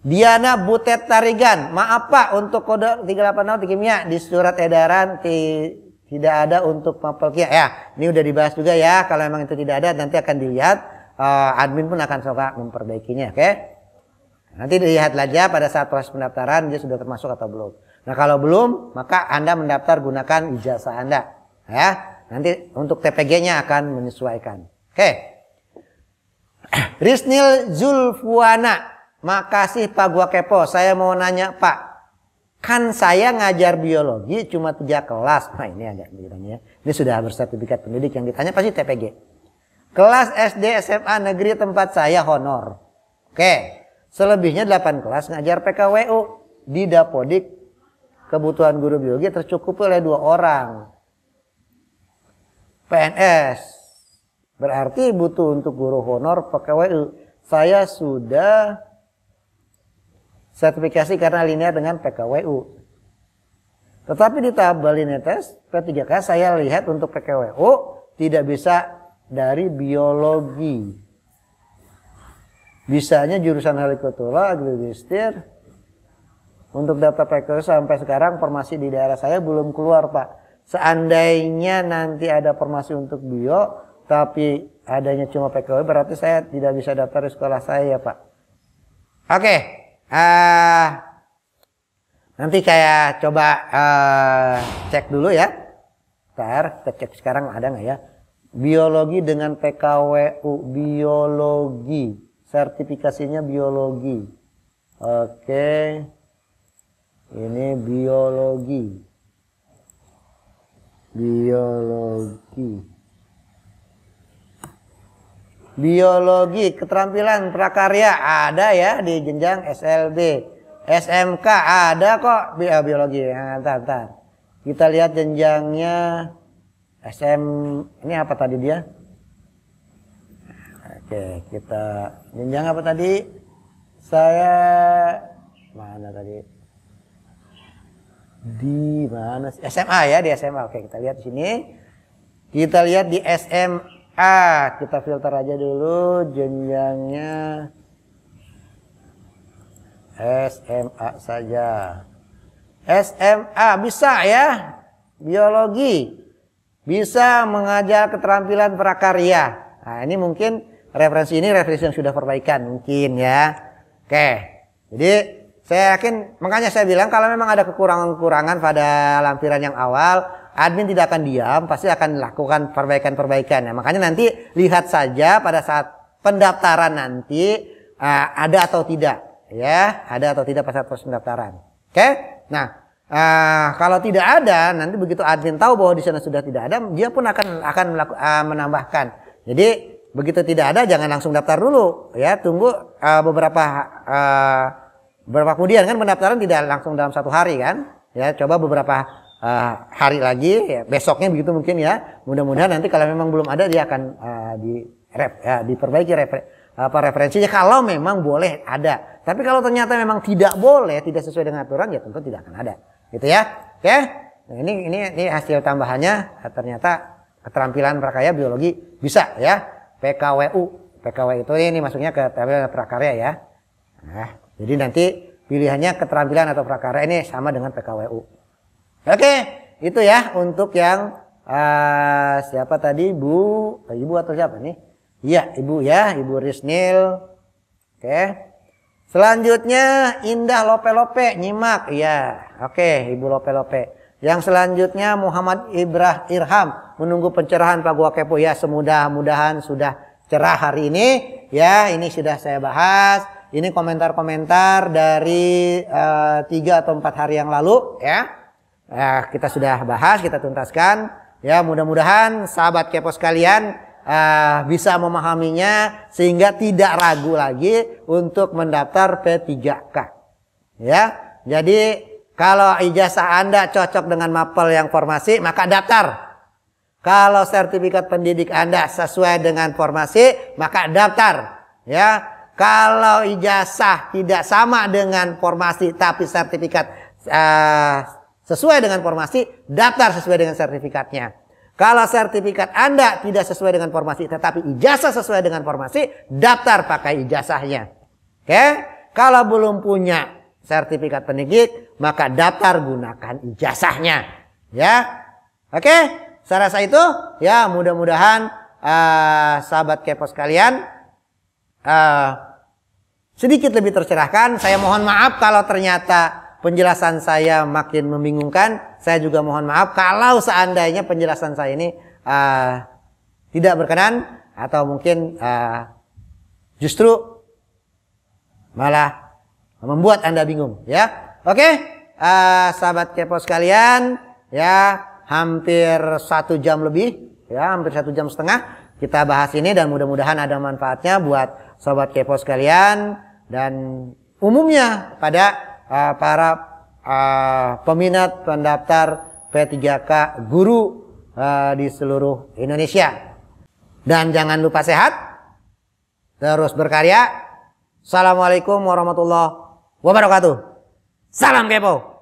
Diana Butet Tarigan. Maaf Pak, untuk kode 380 di kimia di surat edaran tidak ada untuk mapel kimia. Ya, ini udah dibahas juga ya. Kalau memang itu tidak ada, nanti akan dilihat. Admin pun akan coba memperbaikinya. Oke. Nanti dilihat aja pada saat proses pendaftaran dia sudah termasuk atau belum. Nah kalau belum, maka Anda mendaftar gunakan ijazah Anda. Ya, nanti untuk TPG-nya akan menyesuaikan. Oke. Risnil Zulfuana. Makasih Pak, gua kepo. Saya mau nanya Pak. Kan saya ngajar biologi cuma 3 kelas. Nah ini agak bilangnya. Ini sudah bersertifikat pendidik, yang ditanya pasti TPG. Kelas SD SMA negeri tempat saya honor. Oke. Selebihnya 8 kelas ngajar PKWU. Di Dapodik kebutuhan guru biologi tercukupi oleh 2 orang. PNS. Berarti butuh untuk guru honor PKWU. Saya sudah sertifikasi karena linear dengan PKWU. Tetapi di tahap linear tes P3K saya lihat untuk PKWU tidak bisa dari biologi. Bisanya jurusan hortikultura, agrowistir. Untuk daftar PKWU sampai sekarang formasi di daerah saya belum keluar Pak. Seandainya nanti ada formasi untuk bio, tapi adanya cuma PKWU, berarti saya tidak bisa daftar di sekolah saya ya Pak. Oke. Nanti kayak coba cek dulu ya. Ntar kita cek sekarang ada nggak ya. Biologi dengan PKWU. Biologi. Sertifikasinya biologi. Oke. Ini biologi. Biologi. Biologi, keterampilan prakarya ada ya di jenjang SLB. SMK ada kok biologi. Nah, ntar. Kita lihat jenjangnya ini apa tadi dia? Oke, kita jenjang apa tadi? Saya mana tadi? Di mana? SMA ya, di SMA. Oke, kita lihat di sini. Kita lihat di SMA. Kita filter aja dulu jenjangnya. SMA saja. SMA bisa ya. Biologi. Bisa mengajar keterampilan prakarya. Nah, ini mungkin referensi yang sudah perbaikan mungkin ya. Oke. Jadi saya yakin, makanya saya bilang kalau memang ada kekurangan-kekurangan pada lampiran yang awal, admin tidak akan diam, pasti akan lakukan perbaikan-perbaikan. Ya, makanya nanti lihat saja pada saat pendaftaran nanti ada atau tidak, ya, ada atau tidak pada saat proses pendaftaran. Oke? Nah, kalau tidak ada, nanti begitu admin tahu bahwa di sana sudah tidak ada, dia pun akan menambahkan. Jadi begitu tidak ada, jangan langsung daftar dulu, ya, tunggu beberapa kemudian kan pendaftaran tidak langsung dalam 1 hari kan, ya, coba beberapa hari lagi, ya, besoknya begitu mungkin ya. Mudah-mudahan nanti kalau memang belum ada dia akan diperbaiki referensinya kalau memang boleh ada. Tapi kalau ternyata memang tidak boleh, tidak sesuai dengan aturan, ya tentu tidak akan ada. Gitu ya. Oke? Nah, ini hasil tambahannya, ternyata keterampilan prakarya biologi bisa ya. PKWU. PKWU itu ini masuknya keterampilan prakarya ya. Nah, jadi nanti pilihannya keterampilan atau prakarya ini sama dengan PKWU. Oke, itu ya untuk yang siapa tadi, ibu atau siapa nih? Iya, ibu ya, Ibu Risnil Oke. Selanjutnya Indah Lope-Lope nyimak. Iya. Oke, Ibu Lope-Lope. Yang selanjutnya Muhammad Irham menunggu pencerahan Pak Gua Kepo. Ya, semudah-mudahan sudah cerah hari ini. Ya, ini sudah saya bahas. Ini komentar-komentar dari 3 atau 4 hari yang lalu. Ya, kita sudah bahas, kita tuntaskan. Ya, mudah-mudahan sahabat kepo sekalian bisa memahaminya sehingga tidak ragu lagi untuk mendaftar P3K. Ya, jadi kalau ijazah Anda cocok dengan mapel yang formasi, maka daftar. Kalau sertifikat pendidik Anda sesuai dengan formasi, maka daftar. Ya, kalau ijazah tidak sama dengan formasi tapi sertifikat sesuai dengan formasi, daftar sesuai dengan sertifikatnya. Kalau sertifikat Anda tidak sesuai dengan formasi tetapi ijazah sesuai dengan formasi, daftar pakai ijazahnya. Oke? Kalau belum punya sertifikat pendidik, maka daftar gunakan ijazahnya. Ya. Oke? Saya rasa itu ya, mudah-mudahan sahabat kepo sekalian sedikit lebih tercerahkan. Saya mohon maaf kalau ternyata penjelasan saya makin membingungkan. Saya juga mohon maaf kalau seandainya penjelasan saya ini tidak berkenan atau mungkin justru malah membuat Anda bingung. Ya, oke, sahabat kepo sekalian, ya hampir 1 jam lebih, ya hampir 1,5 jam kita bahas ini dan mudah-mudahan ada manfaatnya buat sahabat kepo sekalian dan umumnya pada para peminat pendaftar P3K guru di seluruh Indonesia. Dan jangan lupa sehat, terus berkarya. Assalamualaikum warahmatullahi wabarakatuh. Salam kepo.